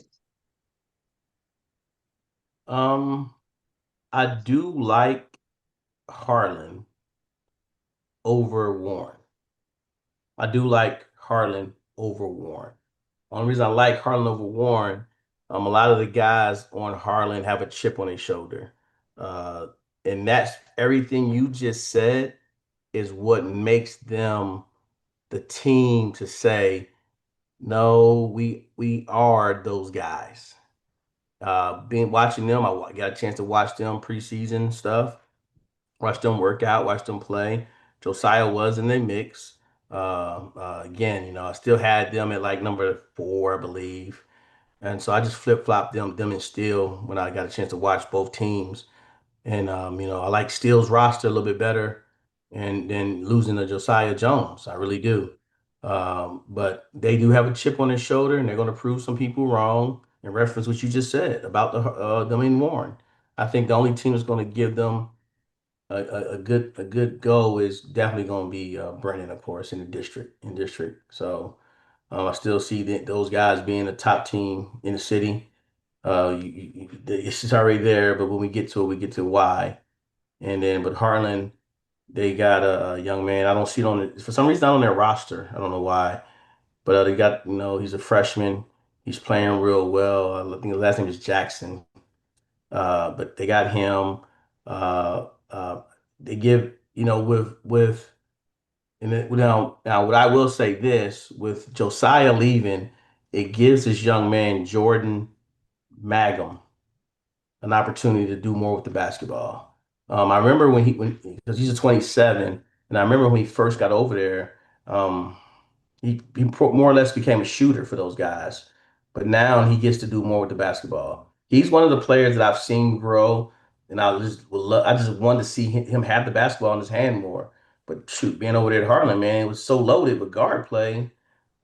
Um, I do like Harlan over Warren. I do like Harlan over Warren. Only reason I like Harlan over Warren, a lot of the guys on Harlan have a chip on their shoulder. Uh, and that's everything you just said is what makes them the team to say, no, we are those guys. Being watching them, I got a chance to watch them preseason stuff, watch them work out, watch them play. Josiah was in the mix. Again, I still had them at like number 4, I believe. And so I just flip flopped them and Steele when I got a chance to watch both teams. And I like Steele's roster a little bit better and then losing to Josiah Jones. I really do. But they do have a chip on their shoulder and they're going to prove some people wrong in reference what you just said about them in Warren. I think the only team that's going to give them a good go is definitely going to be Brennan, of course, in district. So I still see those guys being the top team in the city. It's just already there, but when we get to it, we get to why. And then, but Harlan, they got a young man. I don't see it on it for some reason not on their roster. I don't know why, but they got he's a freshman. He's playing real well. I think his last name is Jackson. But they got him. Uh, uh, they give with and now what I will say this with Josiah leaving, it gives this young man Jordan Magum an opportunity to do more with the basketball. I remember when because he's a 27, and I remember when he first got over there, um, he more or less became a shooter for those guys. But now he gets to do more with the basketball. He's one of the players that I've seen grow, and I just wanted to see him have the basketball in his hand more. But shoot, being over there at Harlan, man, it was so loaded with guard play.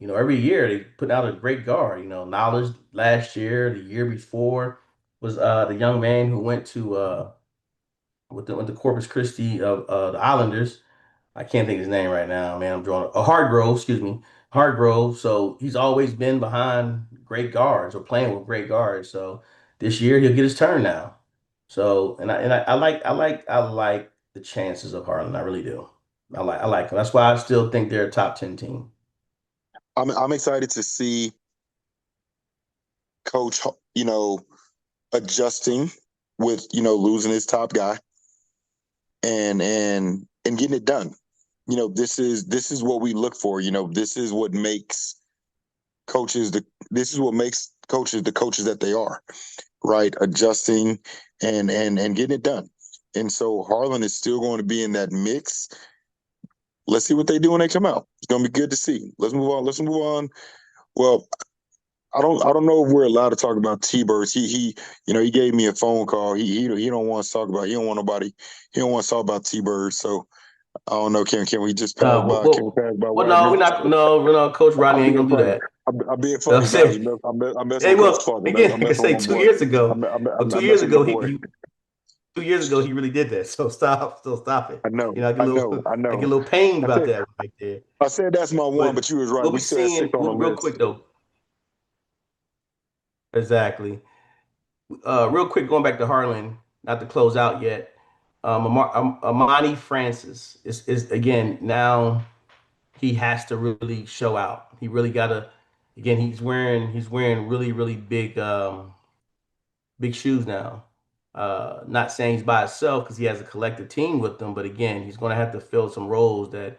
Every year they put out a great guard. Knowledge last year, the year before was the young man who went to with the Corpus Christi of the Islanders. I can't think of his name right now, man. I'm drawing Hardgrove, excuse me, Hardgrove. So he's always been behind great guards or playing with great guards. So this year he'll get his turn now. So I like the chances of Harlan. I really do. I like them. That's why I still think they're a top 10 team. I'm excited to see Coach, adjusting with losing his top guy and getting it done. This is what we look for. This is what makes coaches the coaches that they are, right? Adjusting and getting it done. And so Harlan is still going to be in that mix. Let's see what they do when they come out. It's going to be good to see. Let's move on. Let's move on. Well, I don't know if we're allowed to talk about T-Birds. He gave me a phone call. He don't want to talk about. He don't want nobody. He don't want to talk about T-Birds. So I don't know. Can we just pass No, by? Can we pass by no, Wagner? we're not. No, we're not. Coach Rodney I'm ain't being gonna do funny. that. I'm being You know what funny. I'm Nah, saying? I'm messing Hey, with Coach well, Clark. again, I'm like I messing with say, my two boy. years ago, I'm, two I'm years messing with ago, my boy. 2 years ago, he really did that. So stop, so stop it. I know. I get a I little, know. I I get a know. little pained I about said that right there. I said that's my one, But but you was right. what We we said seeing, six on the real list. quick though, exactly. Real quick, going back to Harlan, not to close out yet. Amani Francis is again now he has to really show out. He really got to. Again, he's wearing really really big shoes now. Not saying he's by himself because he has a collective team with them, but again, he's going to have to fill some roles that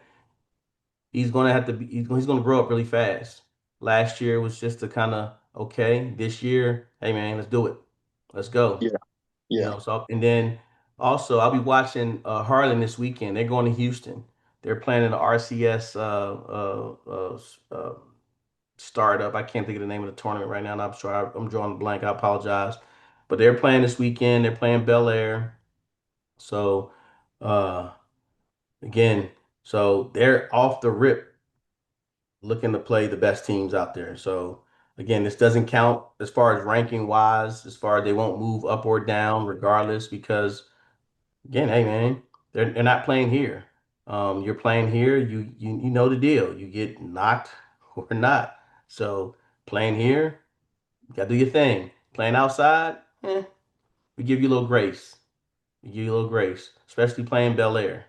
he's going to have to be. He's going to grow up really fast. Last year was just to kind of okay. This year, hey man, let's do it. Let's go. Yeah. Yeah. So and then also I'll be watching Harlan this weekend. They're going to Houston. They're playing in the RCS startup. I can't think of the name of the tournament right now, and I'm sorry, I'm drawing a blank. I apologize. But they're playing this weekend. They're playing Bel Air. So uh, again, so they're off the rip looking to play the best teams out there. So again, this doesn't count as far as ranking wise, as far as they won't move up or down regardless, because again, hey man, they're not playing here. You're playing here, you know the deal. You get knocked or not. So playing here, you gotta do your thing. Playing outside, we give you a little grace. We give you a little grace, especially playing Bel Air.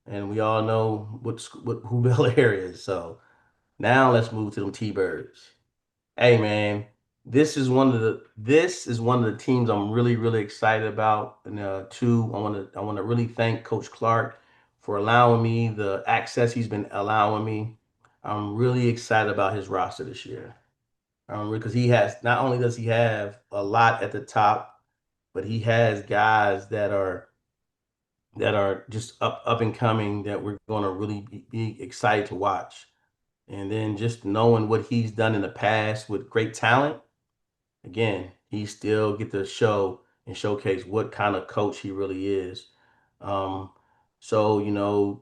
And we all know what who Bel Air is. So now let's move to them T-Birds. Hey man, this is one of the teams I'm really excited about. And two, I want to really thank Coach Clark for allowing me the access he's been allowing me. I'm really excited about his roster this year. Because he has not only does he have a lot at the top, but he has guys that are just up and coming that we're going to really be excited to watch. And then just knowing what he's done in the past with great talent, again, he still get to show and showcase what kind of coach he really is. Um, so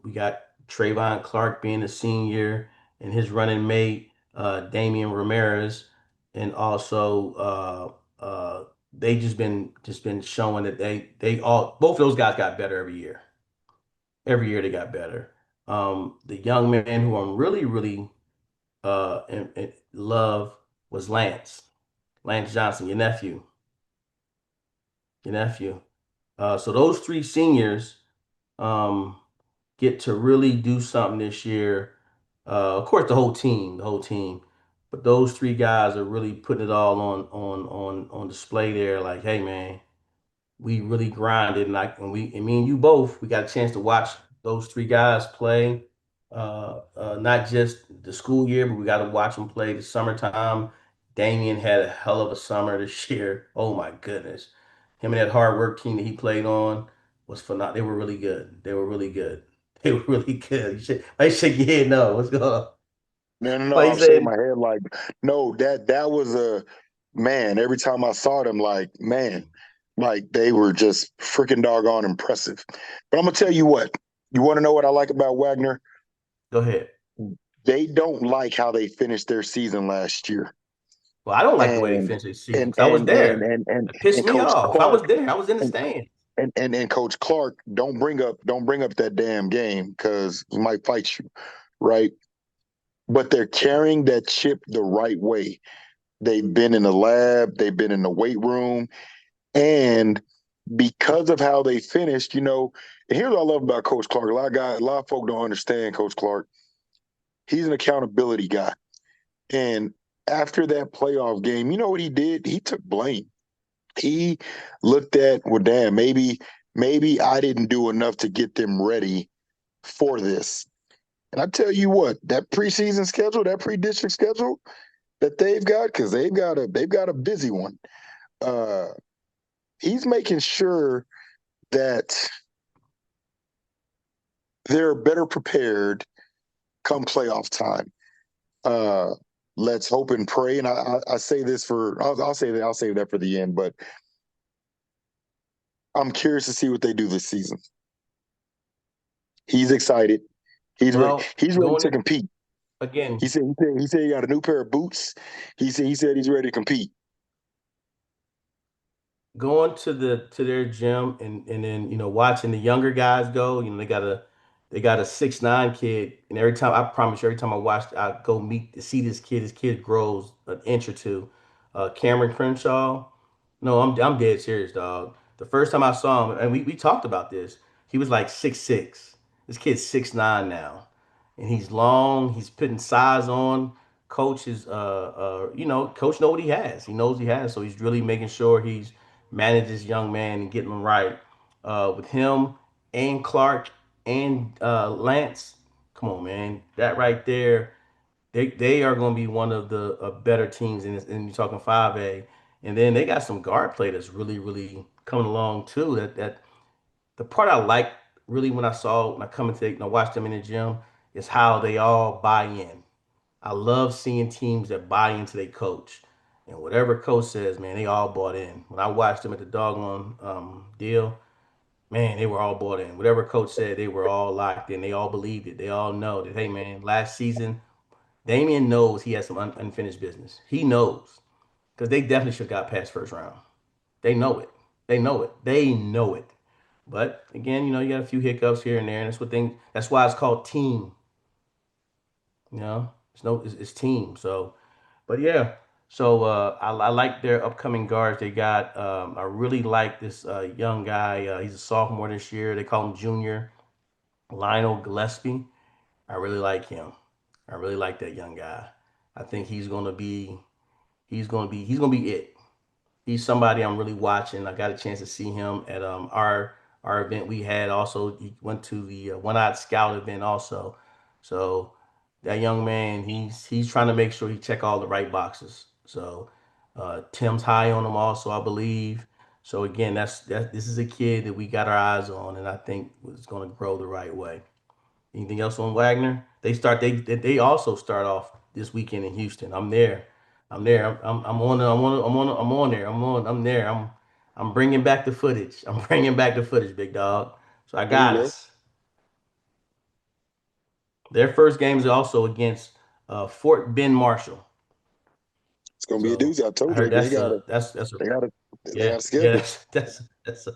we got Trayvon Clark being a senior and his running mate, Damian Ramirez, and also they just been showing that they all both of those guys got better every year. Every year they got better. The young man who I'm really and love was Lance Johnson, your nephew. So those three seniors um, get to really do something this year. Of course, the whole team, but those three guys are really putting it all on display there. Like, hey man, we really grinded, and and me and you both, we got a chance to watch those three guys play. Not just the school year, but we got to watch them play the summertime. Damian had a hell of a summer this year. Oh my goodness, him and that hard work team that he played on was phenomenal. They were really good. They were really good. They were really good. I shake your head. No, what's going on? No, no, no. Like you I'm shaking said, my head like, no, that was a man. Every time I saw them, like, man, like they were just freaking doggone impressive. But I'm gonna tell you what. You want to know what I like about Wagner? go ahead. They don't like how they finished their season last year, Well, I don't like the way they and finished this season and because I was and and there. and and, It pissed and me Coach off. I was Clark there. I was in the and, stand. and Coach Clark don't bring up that damn game because he might fight you, right? But they're carrying that chip the right way. They've been in the lab, they've been in the weight room, and because of how they finished, and here's what I love about Coach Clark. A lot of folk don't understand Coach Clark. He's an accountability guy. And after that playoff game, you know what he did? He took blame. He looked at, well, damn, maybe I didn't do enough to get them ready for this. And I tell you what, that preseason schedule, that pre-district schedule that they've got, because they've got a busy one. Uh, he's making sure that they're better prepared come playoff time. Uh, let's hope and pray. And I say this I'll save that for the end. But I'm curious to see what they do this season. He's excited. He's ready. Well, He's ready going to to, compete. again, He said he got a new pair of boots. He said he's ready to compete. going to their gym and then watching the younger guys go. They got a 6'9" kid, and every time I promise you, every time I go meet to see this kid. His kid grows an inch or two. Cameron Crenshaw. No, I'm dead serious, dog. The first time I saw him, and we talked about this, he was like 6'6". This kid's 6'9" now, and he's long. He's putting size on. Coach is coach know what he has. He knows he has, so he's really making sure he's manage this young man and getting him right. With him and Clark and Lance, come on, man, that right there, they are going to be one of the better teams in this. And you're talking 5A, and then they got some guard play that's really coming along too. That the part I like. really when I come into watch them in the gym is how they all buy in. I love seeing teams that buy into their coach. And whatever coach says, man, they all bought in. When I watched them at the doggone deal, man, they were all bought in. Whatever coach said, they were all locked in. They all believed it. They all know that, hey, man, last season, Damian knows he has some unfinished business. He knows because they definitely should have got past first round. They know it. They know it. They know it. But again, you got a few hiccups here and there, and that's what thing. That's why it's called team. It's team. So, but yeah. So I like their upcoming guards they got. I really like this young guy. He's a sophomore this year. They call him Junior Lionel Gillespie. I really like him. I really like that young guy. I think he's gonna be it. He's somebody I'm really watching. I got a chance to see him at our event we had. Also, he went to the One Eyed Scout event also. So that young man, he's trying to make sure he check all the right boxes. So Tim's high on him also, I believe. So again, this is a kid that we got our eyes on, and I think is going to grow the right way. Anything else on Wagner? They also start off this weekend in Houston. I'm there. I'm there. I'm on there. I'm there. I'm bringing back the footage. I'm bringing back the footage, big dog. So I There you got go. us. Their first game is also against Fort Ben Marshall. It's gonna be a So doozy. I I told you heard they got a that's a they got a they yeah got a yeah schedule. that's a,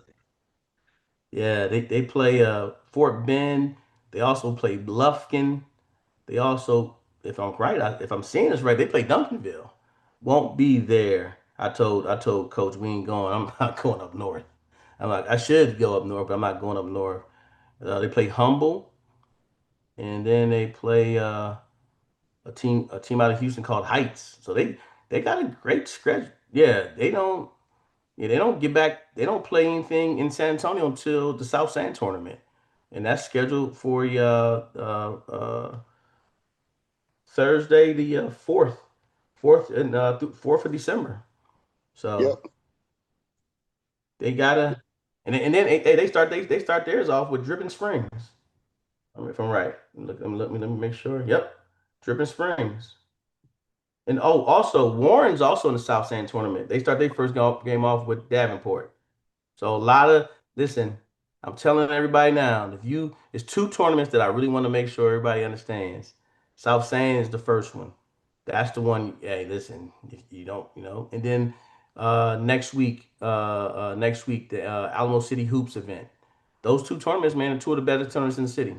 yeah they play Fort Ben. They also play Bluffkin. They also, if I'm right, if I'm seeing this right, they play Duncanville. Won't be there. I told Coach we ain't going. I'm not going up north. I'm like I should go up north, but I'm not going up north. They play Humble, and then they play a team out of Houston called Heights. So they got a great stretch. They don't get back. They don't play anything in San Antonio until the South San tournament, and that's scheduled for Thursday the fourth of December. So Yep, they gotta, and then they start theirs off with Dripping Springs. I mean, if I'm right, let me make sure. Yep, Dripping Springs, and also Warren's also in the South San tournament. They start their first game off with Davenport. So a lot of listen, I'm telling everybody now, if you it's two tournaments that I really want to make sure everybody understands. South San is the first one. That's the one. Hey, listen, if you don't, and then next week the Alamo City Hoops event. Those two tournaments, man, are two of the better tournaments in the city.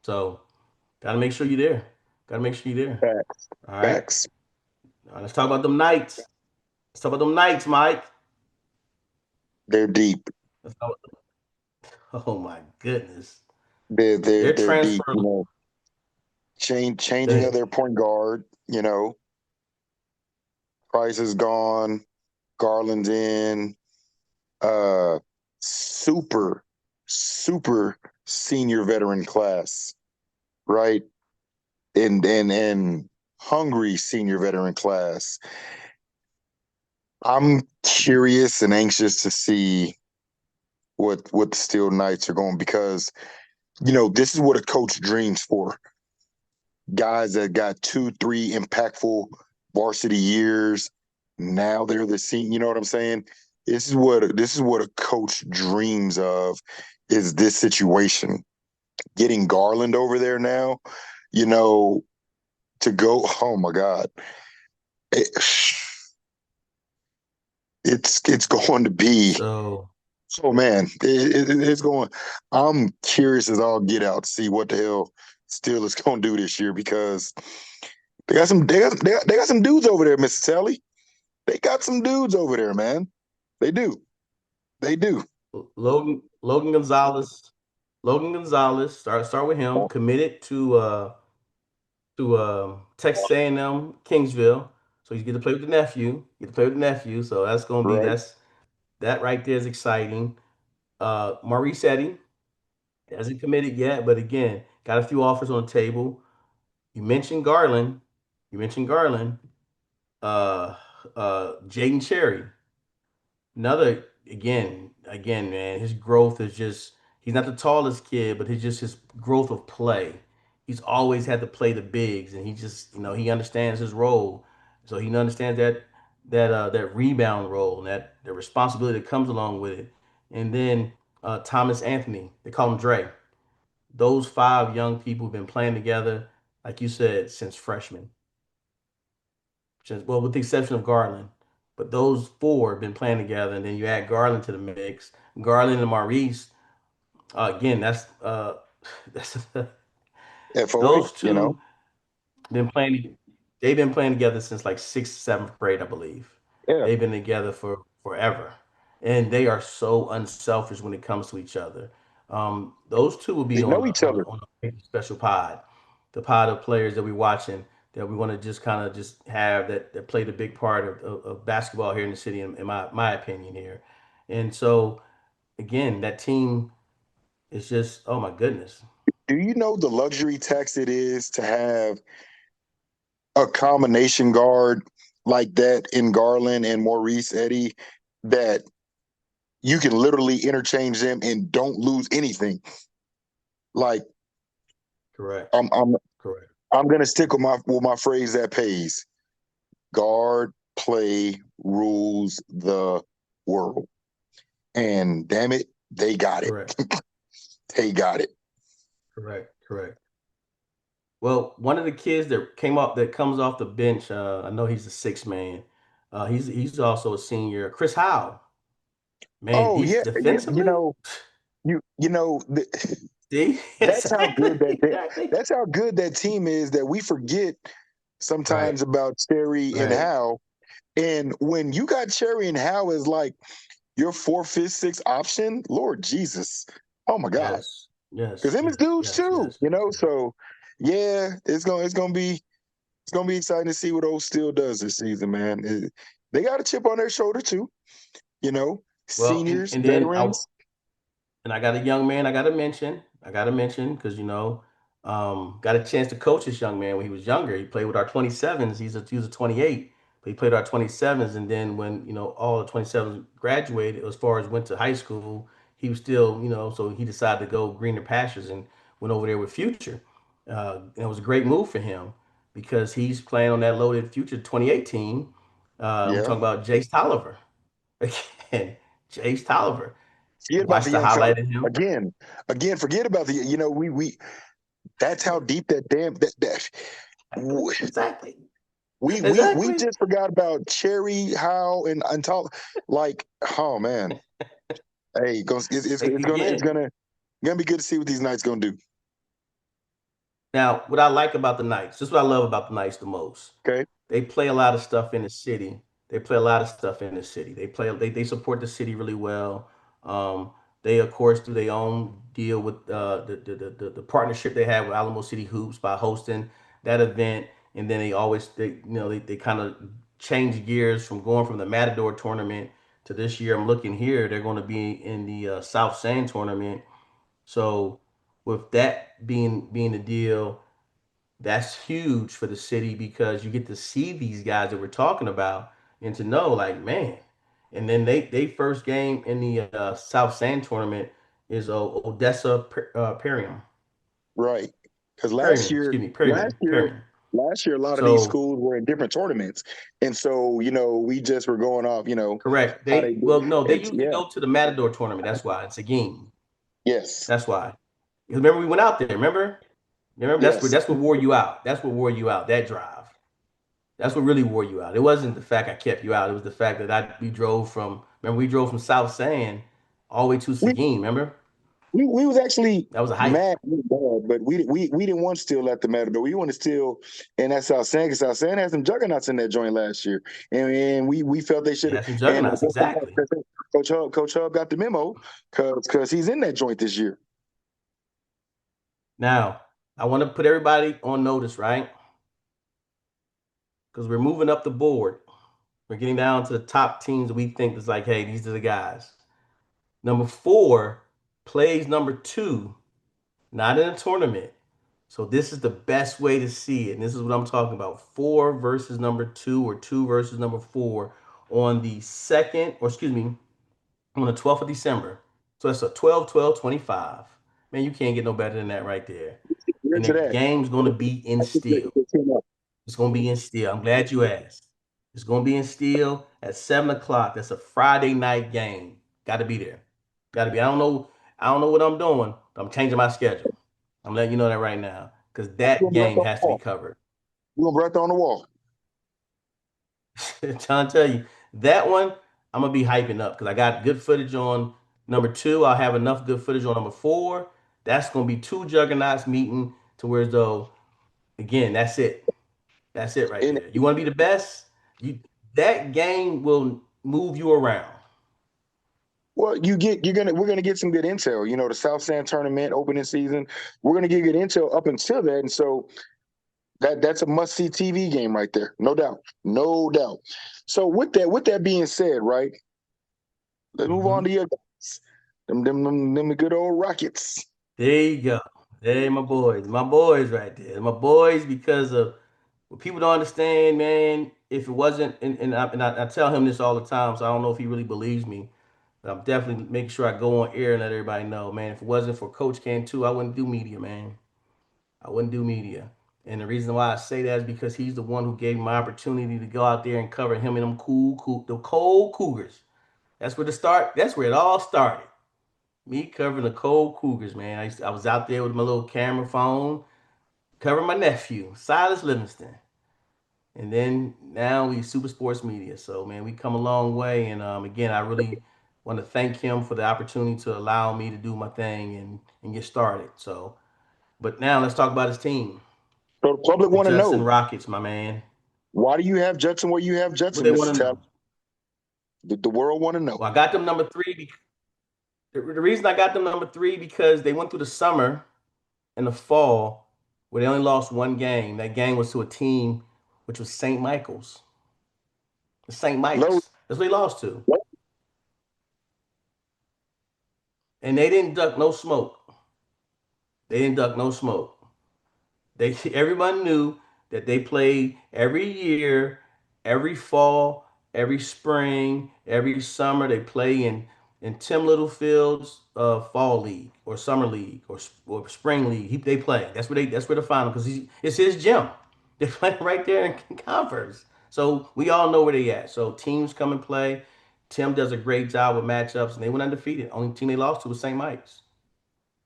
So gotta make sure you're there. Gotta make sure you're there. facts, All right. facts. All right, let's talk about them nights. Let's talk about them nights, Mike. They're deep. Let's talk, oh my goodness. They're Their they're deep. transfer. Go Changing of ahead. their point guard. Price is gone. Garland's in. Uh, super, super senior veteran class, right? And hungry senior veteran class. I'm curious and anxious to see what the Steel Knights are going because this is what a coach dreams for. Guys that got 2, 3 impactful varsity years. Now they're the senior. You know what I'm saying? This is what a coach dreams of is this situation. Getting Garland over there now, you know, to go. Oh my God, it, it's going to be. So Oh man, it's going. I'm curious as all get out to see what the hell Steelers going to do this year because they got some dudes over there, Mr. Talley. They got some dudes over there, man. They do. They do. Logan Gonzalez. Start with him. Committed to Texas A&M Kingsville. So he's get to play with the nephew. Get to play with the nephew. So that's gonna be Right. that right there is exciting. Maurice Eddy hasn't committed yet, but again, got a few offers on the table. You mentioned Garland. You mentioned Garland. Uh, Jaden Cherry. Another again, man. His growth is just He's not the tallest kid, but he's just his growth of play. He's always had to play the bigs, and he just he understands his role. So he understands that rebound role and that the responsibility that comes along with it. And then Thomas Anthony, they call him Dre. Those five young people have been playing together, like you said, since freshman. Since, well, with the exception of Garland. But those four have been playing together, and then you add Garland to the mix. Garland and Maurice, again, that's FOA, those two been playing. They've been playing together since like sixth, seventh grade, I believe. yeah, They've been together for forever, and they are so unselfish when it comes to each other. Those two will they be know each other. on a special pod, the pod of players that we watching that we want to just kind of just have that played a big part of basketball here in the city, in my opinion here. And so again, that team is just, oh my goodness, Do you know the luxury tax it is to have a combination guard like that in Garland and Maurice Eddy that you can literally interchange them and don't lose anything? Like correct, I'm I'm correct, I'm gonna stick with my phrase that pays. Guard play rules the world. And damn it, they got it. correct, They got it. correct, correct. Well, one of the kids that comes off the bench, I know he's a six man. He's also a senior. Chris Howe, man, Oh he's yeah, you defensively. know, See, that's how good exactly, exactly. that's how good that team is that we forget Right. sometimes about Cherry and Right. Howe. And when you got Cherry and Howe as like your fourth, fifth, sixth option, Lord Jesus, oh my God, Yes. because Yes. them is Yes. dudes Yes. too, Yes. you Yes. know. Yes. So yeah, it's gonna be exciting to see what Old Steel does this season, man. They got a chip on their shoulder too, you know. Well, Seniors, and then veterans. I got a young man I got to mention. I got to mention because got a chance to coach this young man when he was younger. He played with our 27s. He was a 28, but he played our 27s. And then when all the 27s graduated, as far as went to high school, he was still so he decided to go greener pastures and went over there with Future. And it was a great move for him because he's playing on that loaded Future 28 team. We Yeah. talking about Jace Tolliver again. Jace Tolliver. Forget about the Watch the young fella. highlight of him. Again, forget about the we that's how deep that damn that Exactly. we Exactly. just forgot about Cherry, Howe, and Tal. Like, oh man. Hey, it's Again, gonna be good to see what these Knights gonna do. now what I like about the Knights, this is what I love about the Knights the most. Okay. They play a lot of stuff in the city. They play a lot of stuff in the city. They support the city really well. Um, they of course do their own deal with the partnership they have with Alamo City Hoops by hosting that event, and then they kind of change gears from going from the Matador tournament to this year. I'm looking here; they're going to be in the South Sand tournament. So with that being the deal, that's huge for the city because you get to see these guys that we're talking about and to know like man. And then they first game in the South Sand tournament is Odessa Perium. Right. Because Perryman, excuse me, Perryman, Perryman. last year, a lot of these So schools were in different tournaments, and so we just were going off, correct. how they They did. well no, they It's usually yeah, go to the Matador tournament. That's why it's a game. yes, That's why. Because remember we went out there. Remember? Remember yes, that's what wore you out. That's what wore you out. That drive. That's what really wore you out. It wasn't the fact I kept you out. It was the fact that we drove from South Sand all the way to we Seguin. Remember? we was actually That was a hike. mad, but we didn't want to steal at the Matador. We want to steal, and that's South San because South San had some juggernauts in that joint last year, and we felt they They should have. had some And juggernauts. Exactly. Coach Hub got the memo because he's in that joint this year. Now, I want to put everybody on notice, right? Because we're moving up the board. We're getting down to the top teams that we think is like, hey, these are the guys. Number four plays number two, not in a tournament. So this is the best way to see it. And this is what I'm talking about. Four versus number two or two versus number four on the 2nd, or excuse me, on the 12th of December. So that's a 12, 12, 25. Man, you can't get no better than that right there. Get And the into that. game's going to be in steel. It's going to be in steel. I'm glad you asked. It's going to be in steel at 7 o'clock. That's a Friday night game. Got to be there. Got to be. I don't know. I don't know what I'm doing, but I'm changing my schedule. I'm letting you know that right now because You that gonna be game right on has the to be wall. covered. You gonna be right there on the wall. Trying to tell you that one, I'm gonna be hyping up because I got good footage on number two. I'll have enough good footage on number four. That's gonna be two juggernauts meeting to where as though again, that's it. That's it right And there. You want to be the best? You that game will move you around. well, we're gonna get some good intel. You know, the South Sand tournament opening season. We're gonna get good intel up until that, and so that's a must see TV game right there, no doubt, no doubt. So with that being said, right, let's move on Hmm. to your guys. Them good old Rockets. There you go. There, my boys right there, my boys. Because of what people don't understand, man. If it wasn't, I tell him this all the time, so I don't know if he really believes me. But I'm definitely making sure I go on air and let everybody know, man. If it wasn't for Coach Cantu, I wouldn't do media, man. I wouldn't do media. And the reason why I say that is because he's the one who gave me my opportunity to go out there and cover him and them the cold Cougars. That's where the start. That's where it all started. Me covering the cold Cougars, man. I was out there with my little camera phone, covering my nephew, Silas Livingston. And then now we Super Sports Media. So man, we come a long way. And again, I really want to thank him for the opportunity to allow me to do my thing and get started. So, but now let's talk about his team, So the public the want to Judson know, Rockets, my man. why do you have Judson where you have What Judson, they Mister want to Talley? know. The world want to know. Well, I got them number three. The reason I got them number three because they went through the summer and the fall where they only lost one game. That game was to a team which was St. Michael's. St. No, Mike's. That's what they lost to. And they didn't duck no smoke. They didn't duck no smoke. They everyone knew that they played every year, every fall, every spring, every summer. They play in Tim Littlefield's fall league or summer league or spring league. They play. That's where the final because it's his gym. They play right there in conference. So we all know where they at. So teams come and play. Tim does a great job with matchups, and they went undefeated. Only team they lost to was St. Mike's.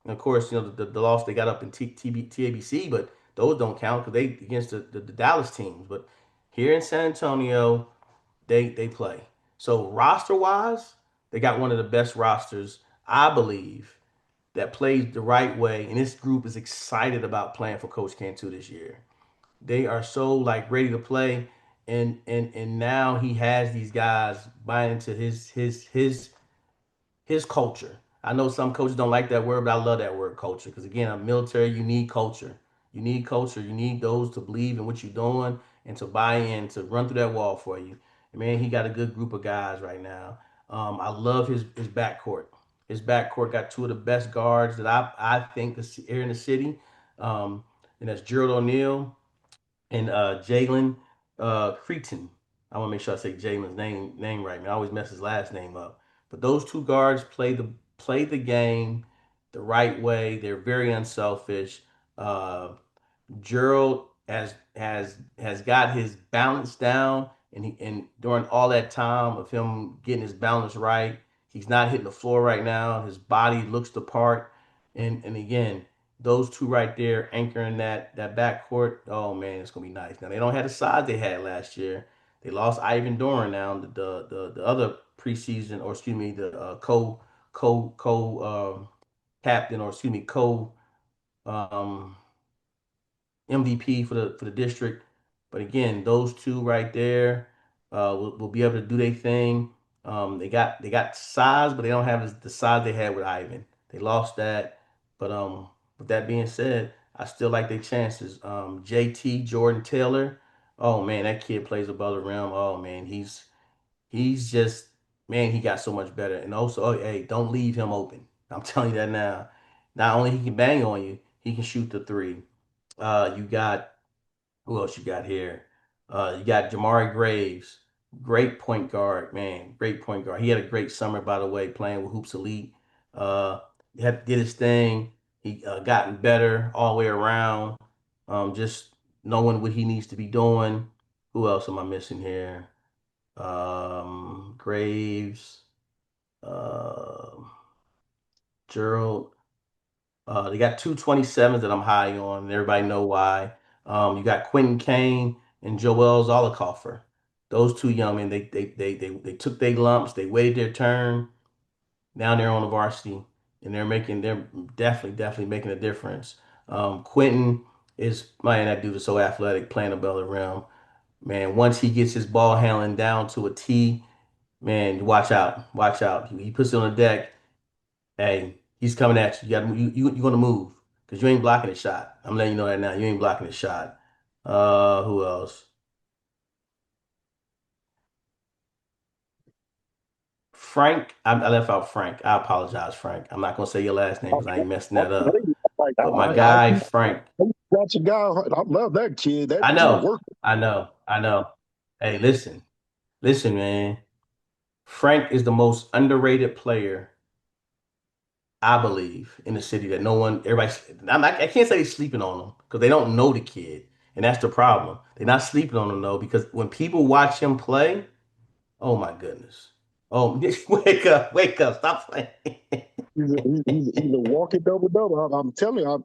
And of course, the loss they got up in TABC, but those don't count because they against the Dallas teams. But here in San Antonio, they play. So roster wise, they got one of the best rosters, I believe, that plays the right way. And this group is excited about playing for Coach Cantu this year. They are so like ready to play. And now he has these guys buying into his culture. I know some coaches don't like that word, but I love that word culture because again, a military, you need culture. You need culture. You need those to believe in what you're doing and to buy in, to run through that wall for you. And man, he got a good group of guys right now. I love his backcourt. His backcourt got two of the best guards that I think is here in the city. Um, and that's Gerald O'Neal and Jalen Cretin. I want to make sure I say Jalen's name right. Man, I always mess his last name up. But those two guards play the game the right way. They're very unselfish. Uh, Gerald has got his balance down, and during all that time of him getting his balance right, he's not hitting the floor right now. His body looks the part, and again, those two right there anchoring that backcourt. Oh man, it's gonna be nice. Now they don't have the size they had last year. They lost Ivan Doran now, the other preseason, or excuse me, the captain, or excuse me, um, MVP for the district. But again, those two right there will be able to do their thing. They got size, but they don't have the size they had with Ivan. They lost that. But with that being said, I still like their chances. JT Jordan Taylor. Oh man, that kid plays above the rim. Oh man, he's just man, he got so much better. And also, oh, hey, don't leave him open. I'm telling you that now. Not only he can bang on you, he can shoot the three. You got who else you got here? You got Jamari Graves, great point guard, man, great point guard. He had a great summer, by the way, playing with Hoops Elite. Uh, he had did his thing. He gotten better all the way around. Just knowing what he needs to be doing. Who else am I missing here? Graves, uh, Gerald. They got two 27s that I'm high on, and everybody know why. You got Quentin Kane and Joel Zollicoffer. Those two young men, they took their lumps, they waited their turn. Now they're on the varsity, and they're definitely making a difference. Quentin is man, that dude is so athletic playing above the rim. Man, once he gets his ball handling down to a T, man, watch out, watch out. He puts it on the deck. Hey, he's coming at you. You're gonna move because you ain't blocking his shot. I'm letting you know that now. You ain't blocking his shot. Who else? Frank. I left out Frank. I apologize, Frank. I'm not gonna say your last name because I ain't messing that up. Like, But my guy Frank. I got your guy. I love that kid. That I is a know. work. I know. Hey, listen, man. Frank is the most underrated player I believe in the city that no one, everybody, I can't say they're sleeping on him because they don't know the kid. And that's the problem. They're not sleeping on him though, because when people watch him play, oh my goodness. Oh, wake up, stop playing. He's a walking double double. I'm telling you,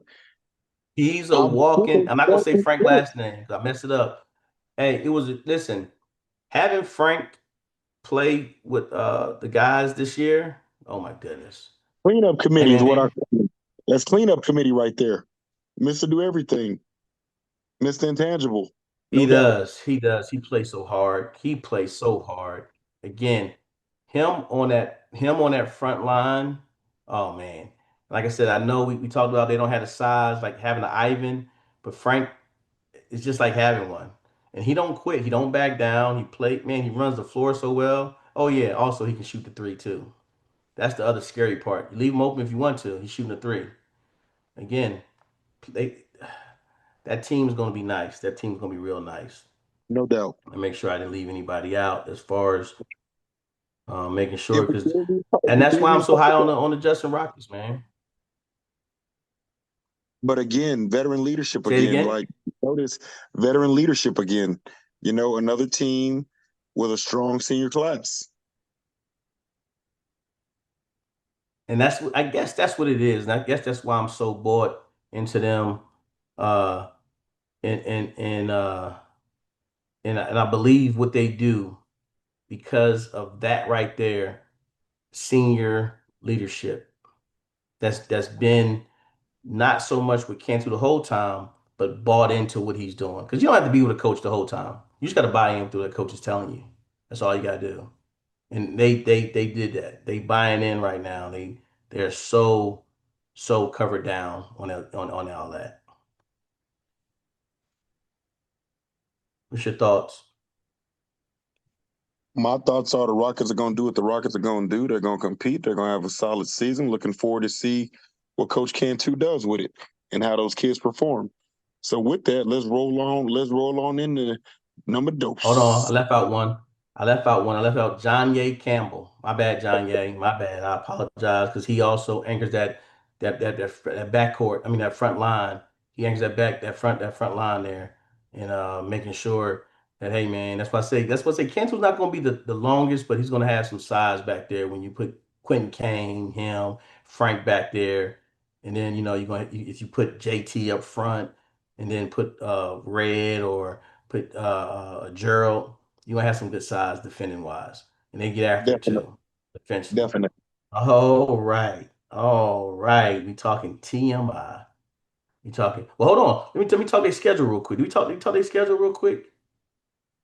He's a I'm walking, super I'm not gonna say walking Frank through. last name because I messed it up. Hey, listen, having Frank play with the guys this year, oh my goodness. Cleanup Hey committee is man, what I. That's cleanup committee right there. Mister Do Everything, Mister Intangible, he no doubt. does. He does. He plays so hard. He plays so hard. Again, him on that front line. Oh man. Like I said, I know we talked about they don't have the size like having an Ivan, but Frank is just like having one. And he don't quit. He don't back down. He runs the floor so well. Oh yeah, also he can shoot the three too. That's the other scary part. You leave him open if you want to. He's shooting a three. Again, they that team's gonna be nice. That team's gonna be real nice. No doubt. And make sure I didn't leave anybody out as far as making If sure we because did these, if and we that's did why I'm these, so high on the Justin Rockets, man. but again, veteran leadership Say it again. again. Like notice veteran leadership again. Another team with a strong senior class. And I guess that's what it is. And I guess that's why I'm so bought into them. Uh and I believe what they do because of that right there, senior leadership. That's been not so much with Cantu the whole time, but bought into what he's doing. Because you don't have to be with a coach the whole time. You just got to buy in through what the coach is telling you. That's all you got to do. And they did that. They buying in right now. They're so covered down on all that. What's your thoughts? My thoughts are the Rockets are going to do what the Rockets are going to do. They're going to compete. They're going to have a solid season. Looking forward to see what Coach Cantu does with it and how those kids perform. So with that, let's roll on. Let's roll on into number Hold on, I dose. left out one. I left out one. I left out John Ye Campbell. My bad, John Ye. My bad. I apologize because he also anchors that backcourt. I mean that front line. He anchors that front line there, and making sure that hey man, that's why I say Cantu's not going to be the longest, but he's going to have some size back there when you put Quentin Kane, him, Frank back there, and then if you put JT up front, and then put Red or put Gerald, you're gonna have some good size defending wise. And they get after it Definitely, too, defensively. definitely. All right. All right. We talking TMI. We talking. Well, hold on. Let me talk their schedule real quick. Do we talk their schedule real quick?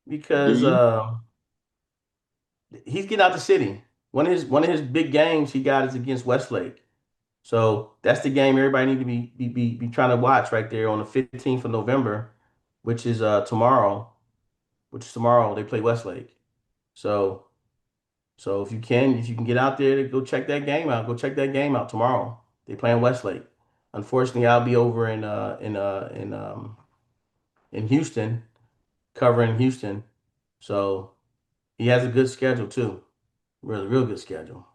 Do Because you? he's getting out the city. One of his big games he got is against Westlake. So that's the game everybody need to be trying to watch right there on the 15th of November, which is tomorrow. Which is tomorrow they play Westlake. So if you can get out there to go check that game out, go check that game out tomorrow. They playing Westlake. Unfortunately, I'll be over in Houston, covering Houston. So he has a good schedule too. Really, real good schedule.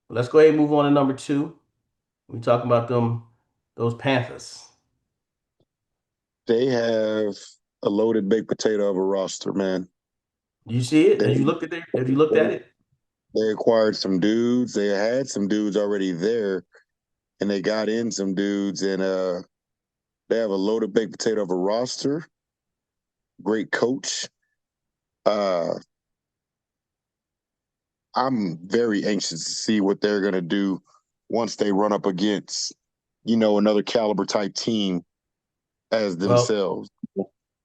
Let's go ahead and move on to number two. We talking about those Panthers. They have a loaded baked potato of a roster, man. You see it? They Have you looked at it? they acquired some dudes. They had some dudes already there, and they got in some dudes, and they have a loaded baked potato of a roster. Great coach. Uh, I'm very anxious to see what they're gonna do once they run up against, another caliber type team as Well, themselves.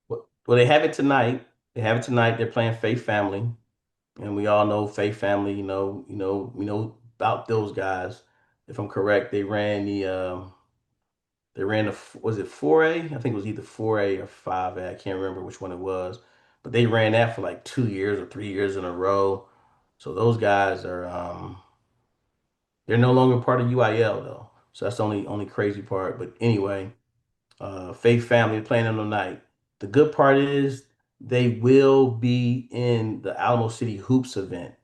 well, they have it tonight. They have it tonight. They're playing Faith Family, and we all know Faith Family. We know about those guys. If I'm correct, they ran the was it 4A? I think it was either 4A or 5A. I can't remember which one it was, but they ran that for like 2 years or 3 years in a row. So those guys are they're no longer part of UIL though. So that's the only crazy part. But anyway, Faith Family playing them tonight. The good part is they will be in the Alamo City Hoops event.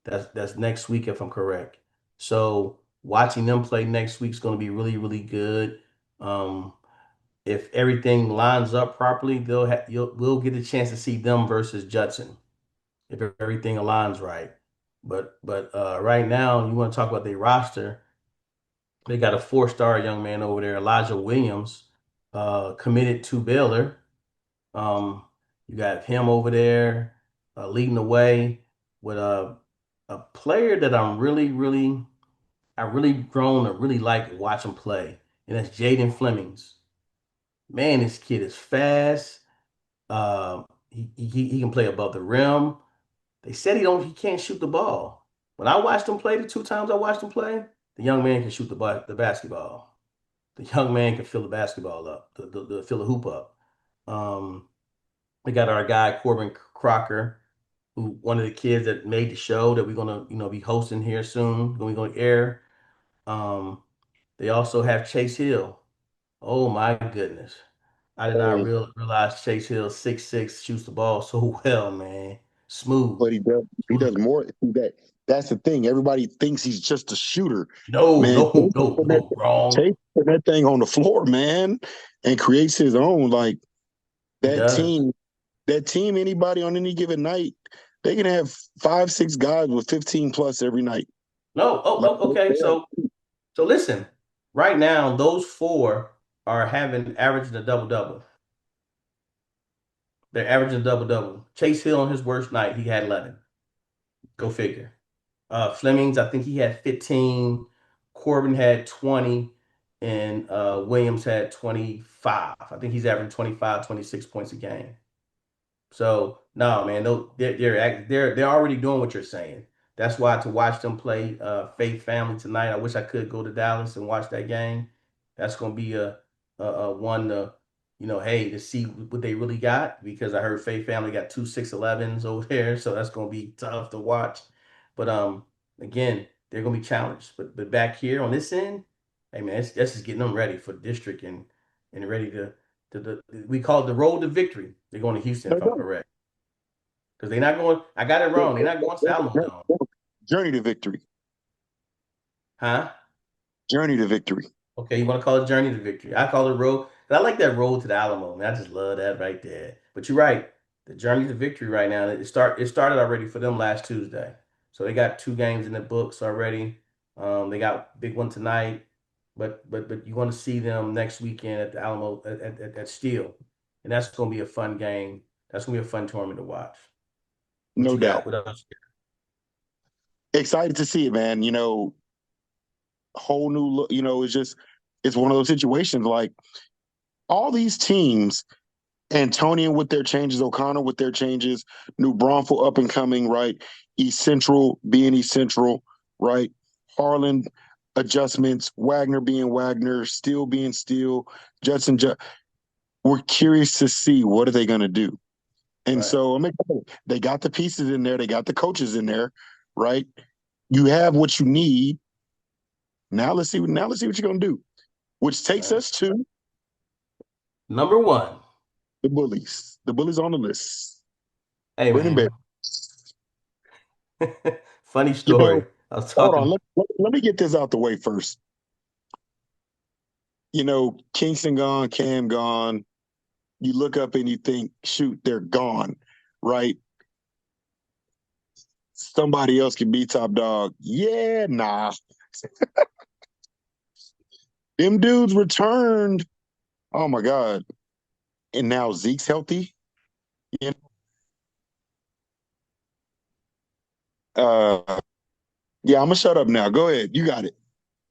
That's next week if I'm correct. So watching them play next week is going to be really really good. Um, if everything lines up properly, we'll get a chance to see them versus Judson if everything aligns right. But right now, you want to talk about their roster. They got a four-star young man over there, Elijah Williams, committed to Baylor. Um, you got him over there leading the way with a player that I really grown to really like watch him play, and that's Jaden Flemings. Man, this kid is fast. He can play above the rim. They said he can't shoot the ball. When I watched him play, the two times I watched him play, the young man can shoot the basketball. The young man can fill the basketball up, the fill the hoop up. Um, we got our guy Corbin Crocker, who one of the kids that made the show that we're gonna be hosting here soon. We're gonna air. Um, they also have Chase Hill. Oh my goodness. I did not Hey, realize Chase Hill 6'6" shoots the ball so well, man. Smooth. but he does more. That's the thing. Everybody thinks he's just a shooter. No, Man, no, no, no, wrong. Chase put that thing on the floor, man, and creates his own. Like He that does. team, that team, anybody on any given night, they can have 5, 6 guys with 15 plus every night. No, Like okay. they are. So listen, right now those four are having averaging a double double. They're averaging double double. Chase Hill on his worst night, he had 11. Go figure. Flemings, I think he had 15. Corbin had 20, and Williams had 25. I think he's averaging 25, 26 points a game. So no, man, no, they're already doing what you're saying. That's why to watch them play Faith Family tonight, I wish I could go to Dallas and watch that game. That's gonna be a one to hey, to see what they really got because I heard Faith Family got two 6'11s over there, so that's gonna be tough to watch. But again, they're gonna be challenged. But back here on this end, hey man, that's just getting them ready for the district and ready to we call it the road to victory. They're going to Houston, No, if I'm no. correct. Because they're not going, I got it wrong. They're not going to the Alamo Dome. Journey to victory. Huh? Journey to victory. Okay, you want to call it journey to victory. I call it road. I like that road to the Alamo, man. I just love that right there. But you're right. The journey to victory right now, it started already for them last Tuesday. So they got two games in the books already. They got big one tonight. But you want to see them next weekend at the Alamo at Steel. And that's gonna be a fun game. That's gonna be a fun tournament to watch. What No you got? doubt. What else? Excited to see it, man. Whole new look. It's one of those situations like all these teams, Antonian with their changes, O'Connor with their changes, New Braunfels up and coming, right? East Central being East Central, right? Harlan adjustments, Wagner being Wagner, Steele being Steele, Judson. We're curious to see what are they going to do. And Right. so they got the pieces in there, they got the coaches in there, right? You have what you need. Now let's see what you're gonna do. Which takes Right. us to Number one. the bullies. The bullies on the list. Hey Brennan Bear. man. Funny You know, story. I was Hold on. talking. Let me get this out the way first. Kingston gone, Cam gone. You look up and you think, shoot, they're gone, right? Somebody else can be top dog. Yeah, nah. Them dudes returned. Oh my God. And now Zeke's healthy. You yeah, I'm gonna shut up now. Go ahead. You got it.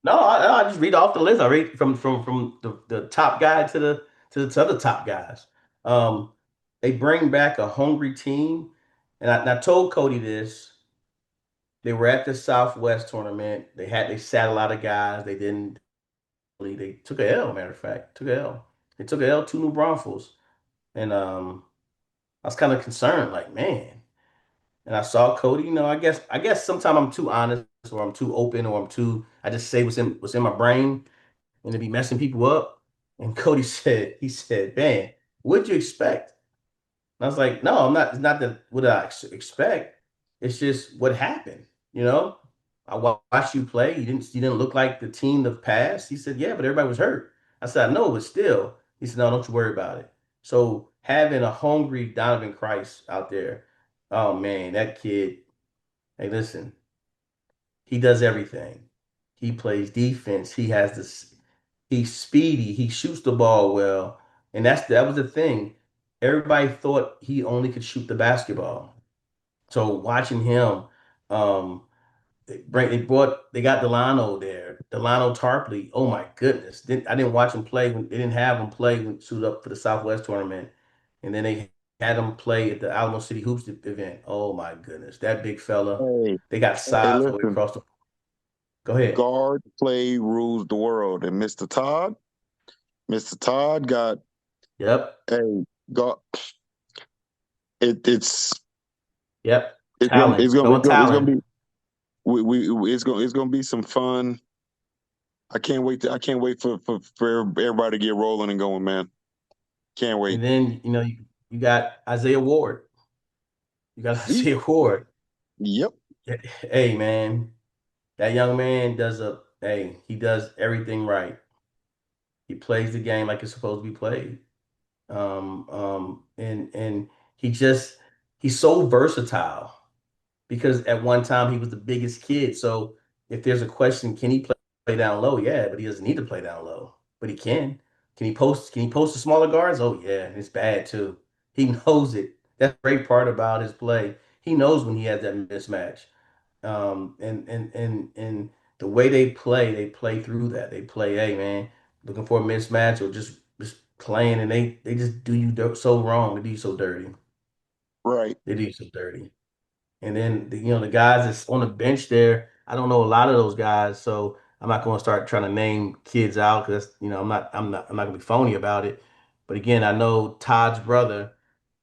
No, I just read off the list. I read from the top guy to other top guys. Um, they bring back a hungry team, and I told Cody this. They were at the Southwest tournament. They sat a lot of guys. They took a L. Matter of fact, took a L. They took a L to New Braunfels, and I was kind of concerned, like man. And I saw Cody. I guess sometimes I'm too honest, or I'm too open, or I just say what's in my brain and to be messing people up. And Cody he said, man, what'd you expect? And I was like, no, I'm not. It's not that what I expect. It's just what happened. You know, I watched you play. You didn't look like the team of past. He said, yeah, but everybody was hurt. I said, I know, but still. He said, no, don't you worry about it. So having a hungry Donovan Christ out there, oh man, that kid. Hey, listen, he does everything. He plays defense. He has this. He's speedy. He shoots the ball well, and that was the thing. Everybody thought he only could shoot the basketball. So watching him, um, they got Delano there, Delano Tarpley. Oh my goodness! I didn't watch him play when they didn't have him play when suit up for the Southwest tournament, and then they had him play at the Alamo City Hoops event. Oh my goodness, that big fella. Hey, They got hey, size all the way listen. across the. Go ahead. Guard play rules the world, and Mr. Todd got Yep. hey, got it. Yep. It's gonna Talent. Showing it's gonna talent. be it's gonna be some fun. I can't wait for everybody to get rolling and going, man. Can't wait. And then, you got Isaiah Ward. You got Zeke. Isaiah Ward. Yep. Hey, man, that young man he does everything right. He plays the game like it's supposed to be played. And he's so versatile because at one time he was the biggest kid. So if there's a question, can he play down low? Yeah, but he doesn't need to play down low. But he can. Can he post the smaller guards? Oh yeah, it's bad too. He knows it. That's the great part about his play. He knows when he has that mismatch. And the way they play through that. They play, hey man, looking for a mismatch or just playing, and they just do you so wrong. They do you so dirty. Right. They do you so dirty. And then the guys that's on the bench there, I don't know a lot of those guys, so I'm not going to start trying to name kids out because I'm not going to be phony about it. But again, I know Todd's brother.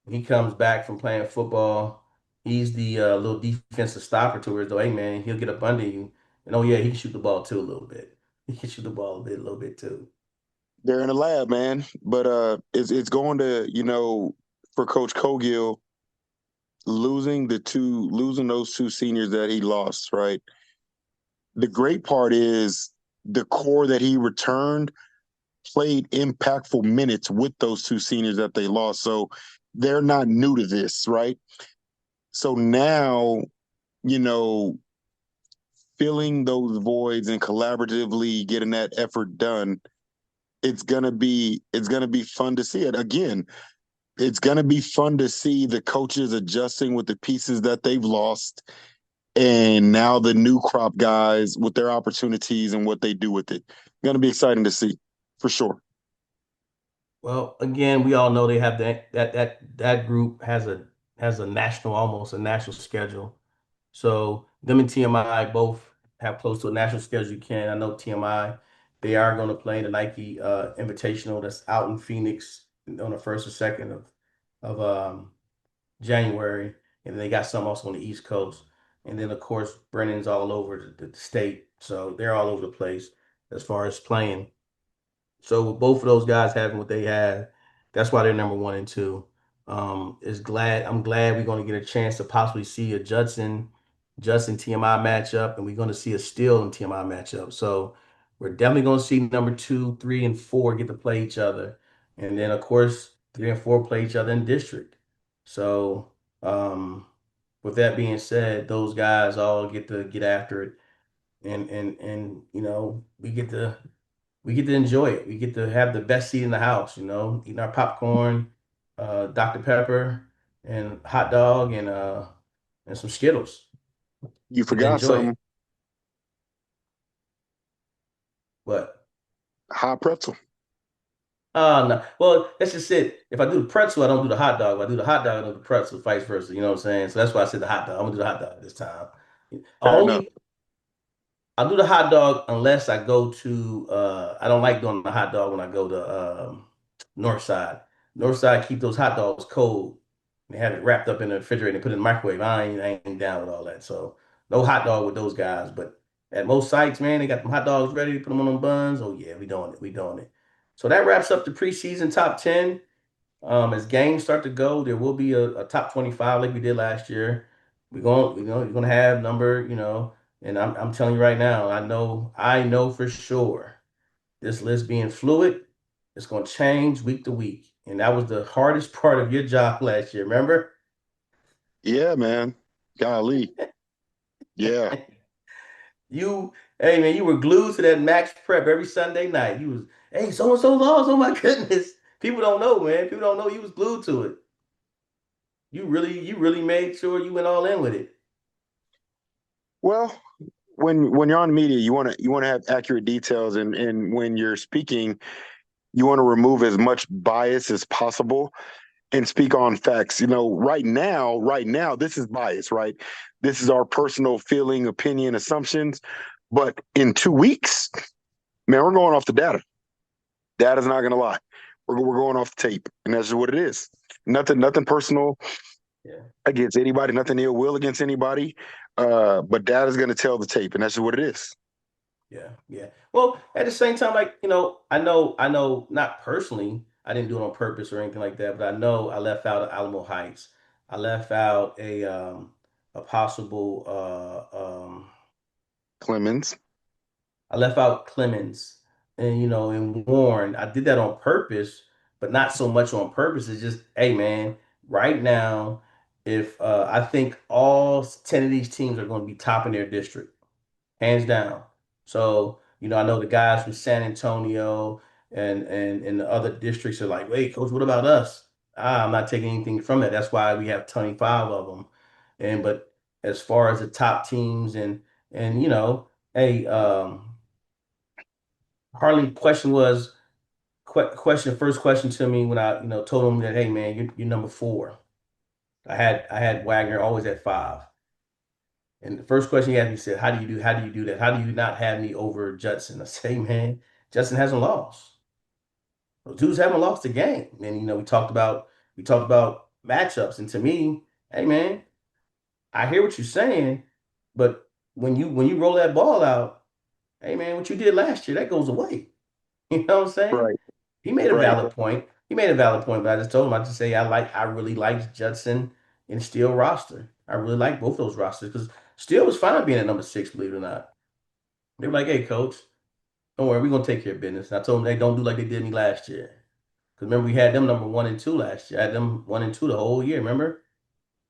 He comes back from playing football. He's the little defensive stopper to where, though, hey man, he'll get up under you, and oh yeah, he can shoot the ball too a little bit. He can shoot the ball a little bit too. They're in the lab, man. But it's going to for Coach Cogill losing those two seniors that he lost. Right. The great part is the core that he returned played impactful minutes with those two seniors that they lost. So they're not new to this, right? So now, you know, filling those voids and collaboratively getting that effort done, it's gonna be fun to see it. Again, it's gonna be fun to see the coaches adjusting with the pieces that they've lost and now the new crop guys with their opportunities and what they do with it. Gonna be exciting to see for sure. Well, again, we all know they have that group has almost a national schedule. So them and TMI both have close to a national schedule. You can. I know TMI, they are going to play in the Nike Invitational that's out in Phoenix on the first or second of January, and they got some also on the East Coast. And then of course Brennan's all over the state, so they're all over the place as far as playing. So with both of those guys having what they have, that's why they're number one and two. I'm glad we're going to get a chance to possibly see a Judson Justin TMI matchup, and we're going to see a steal in TMI matchup. So we're definitely going to see number 2, 3, and 4 get to play each other, and then of course 3 and 4 play each other in district. So um, with that being said, those guys all get to get after it, and we get to enjoy it. We get to have the best seat in the house. Eating our popcorn, Dr. Pepper, and hot dog, and some Skittles. You Get to forgot enjoy something. it. But Hot pretzel. no. Well, that's just it. If I do the pretzel, I don't do the hot dog. If I do the hot dog, I do the pretzel, vice versa. You know what I'm saying? So that's why I said the hot dog. I'm gonna do the hot dog this time. Fair enough. Only I'll do the hot dog unless I go to I don't like doing the hot dog when I go to North Side. North Side keep those hot dogs cold. They have it wrapped up in the refrigerator and put it in the microwave. I ain't down with all that. So no hot dog with those guys. But at most sites, man, they got them hot dogs ready, put them on them buns. Oh yeah, we doing it. We doing it. So that wraps up the preseason top 10. As games start to go, there will be a top 25 like we did last year. You're gonna have number, and I'm telling you right now, I know for sure this list being fluid, it's gonna change week to week. And that was the hardest part of your job last year, remember? Yeah, man. Golly. Yeah. You, hey man, you were glued to that max prep every Sunday night. You was, hey, so and so lost. Oh my goodness. People don't know, man. People don't know you was glued to it. You really made sure you went all in with it. Well, when you're on media, you want to have accurate details, and when you're speaking, you want to remove as much bias as possible and speak on facts. Right now, this is bias, right? This is our personal feeling, opinion, assumptions. But in 2 weeks, man, we're going off the data. Data's not going to lie. We're going off the tape, and that's just what it is. Nothing personal Yeah. against anybody. Nothing ill will against anybody. But data's going to tell the tape, and that's just what it is. Yeah, yeah. Well, at the same time, like, I know, not personally, I didn't do it on purpose or anything like that, but I know I left out Alamo Heights. I left out a possible Clemens. I left out Clemens and Warren. I did that on purpose, but not so much on purpose. It's just, hey man, right now, if I think all 10 of these teams are going to be top in their district, hands down. So, I know the guys from San Antonio and the other districts are like, wait, coach, what about us? I'm not taking anything from that. That's why we have 25 of them. But as far as the top teams and hey, Harley first question to me when I told him that, hey man, you're number 4. I had Wagner always at 5. And the first question he asked me said, how do you do that? How do you not have me over Judson? I say, man, Judson hasn't lost. Those dudes haven't lost a game. And we talked about matchups. And to me, hey man, I hear what you're saying, but when you roll that ball out, hey man, what you did last year, that goes away. You know what I'm saying? Right, He made a right. valid point. He made a valid point, but I just told him, I just say I really like Judson and Steele roster. I really like both those rosters because Steele was fine being at number 6, believe it or not. They were like, hey, coach, don't worry, we're gonna take care of business. And I told them they don't do like they did me last year. Because remember, we had them number 1 and 2 last year. I had them 1 and 2 the whole year, remember?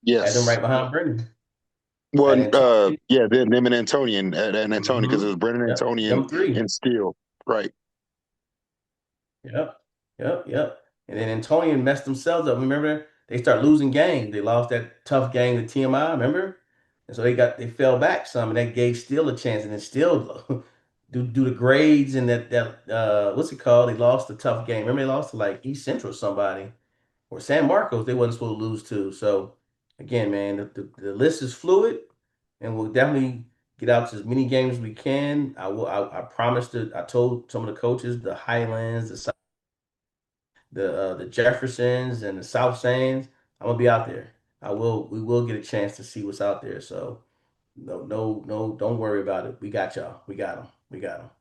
I had them Yes. right behind Brendan. I had Well, Antonio. yeah, them and Antonian and Antonian because it was Brendan Yep, Antonian them three. and Steele. Right. Yep, yep. And then Antonio messed themselves up. Remember, they start losing games. They lost that tough game to TMI, remember? And so they fell back some, and that gave Steele a chance. And then still do the grades and that what's it called? They lost the tough game. Remember, they lost to like East Central somebody or San Marcos. They wasn't supposed to lose to. So again, man, the list is fluid, and we'll definitely get out to as many games as we can. I will. I promised it. I told some of the coaches, the Highlands, the Jeffersons and the South Sands. I'm gonna be out there. We will get a chance to see what's out there. So no, no, no, don't worry about it. We got y'all. We got them. We got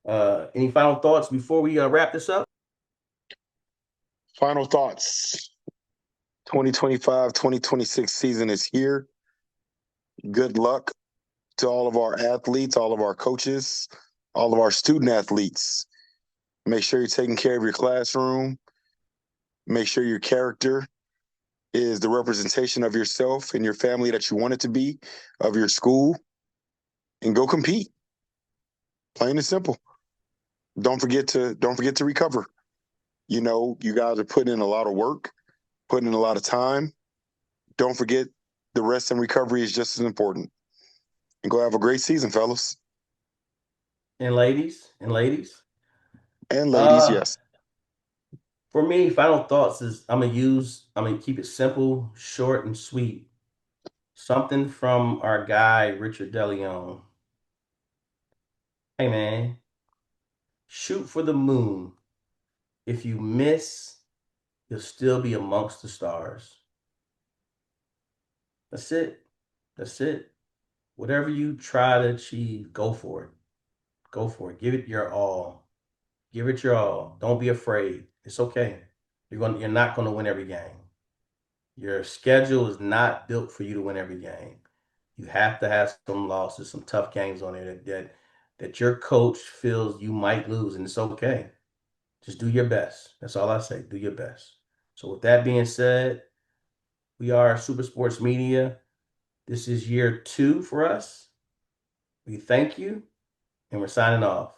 them. Any final thoughts before we wrap this up? Final thoughts. 2025, 2026 season is here. Good luck to all of our athletes, all of our coaches, all of our student athletes. Make sure you're taking care of your classroom. Make sure your character is the representation of yourself and your family that you want it to be, of your school, and go compete. Plain and simple. Don't forget to recover. You guys are putting in a lot of work, putting in a lot of time. Don't forget the rest and recovery is just as important. And go have a great season, fellas And ladies. and ladies. Uh, Yes. for me, final thoughts is I'm gonna keep it simple, short, and sweet. Something from our guy Richard DeLeon. Hey man, shoot for the moon. If you miss, you'll still be amongst the stars. That's it. That's it. Whatever you try to achieve, go for it. Go for it. Give it your all. Give it your all. Don't be afraid. It's okay. You're not gonna win every game. Your schedule is not built for you to win every game. You have to have some losses, some tough games on there that your coach feels you might lose, and it's okay. Just do your best. That's all I say. Do your best. So with that being said, we are Super Sports Media. This is year 2 for us. We thank you, and we're signing off.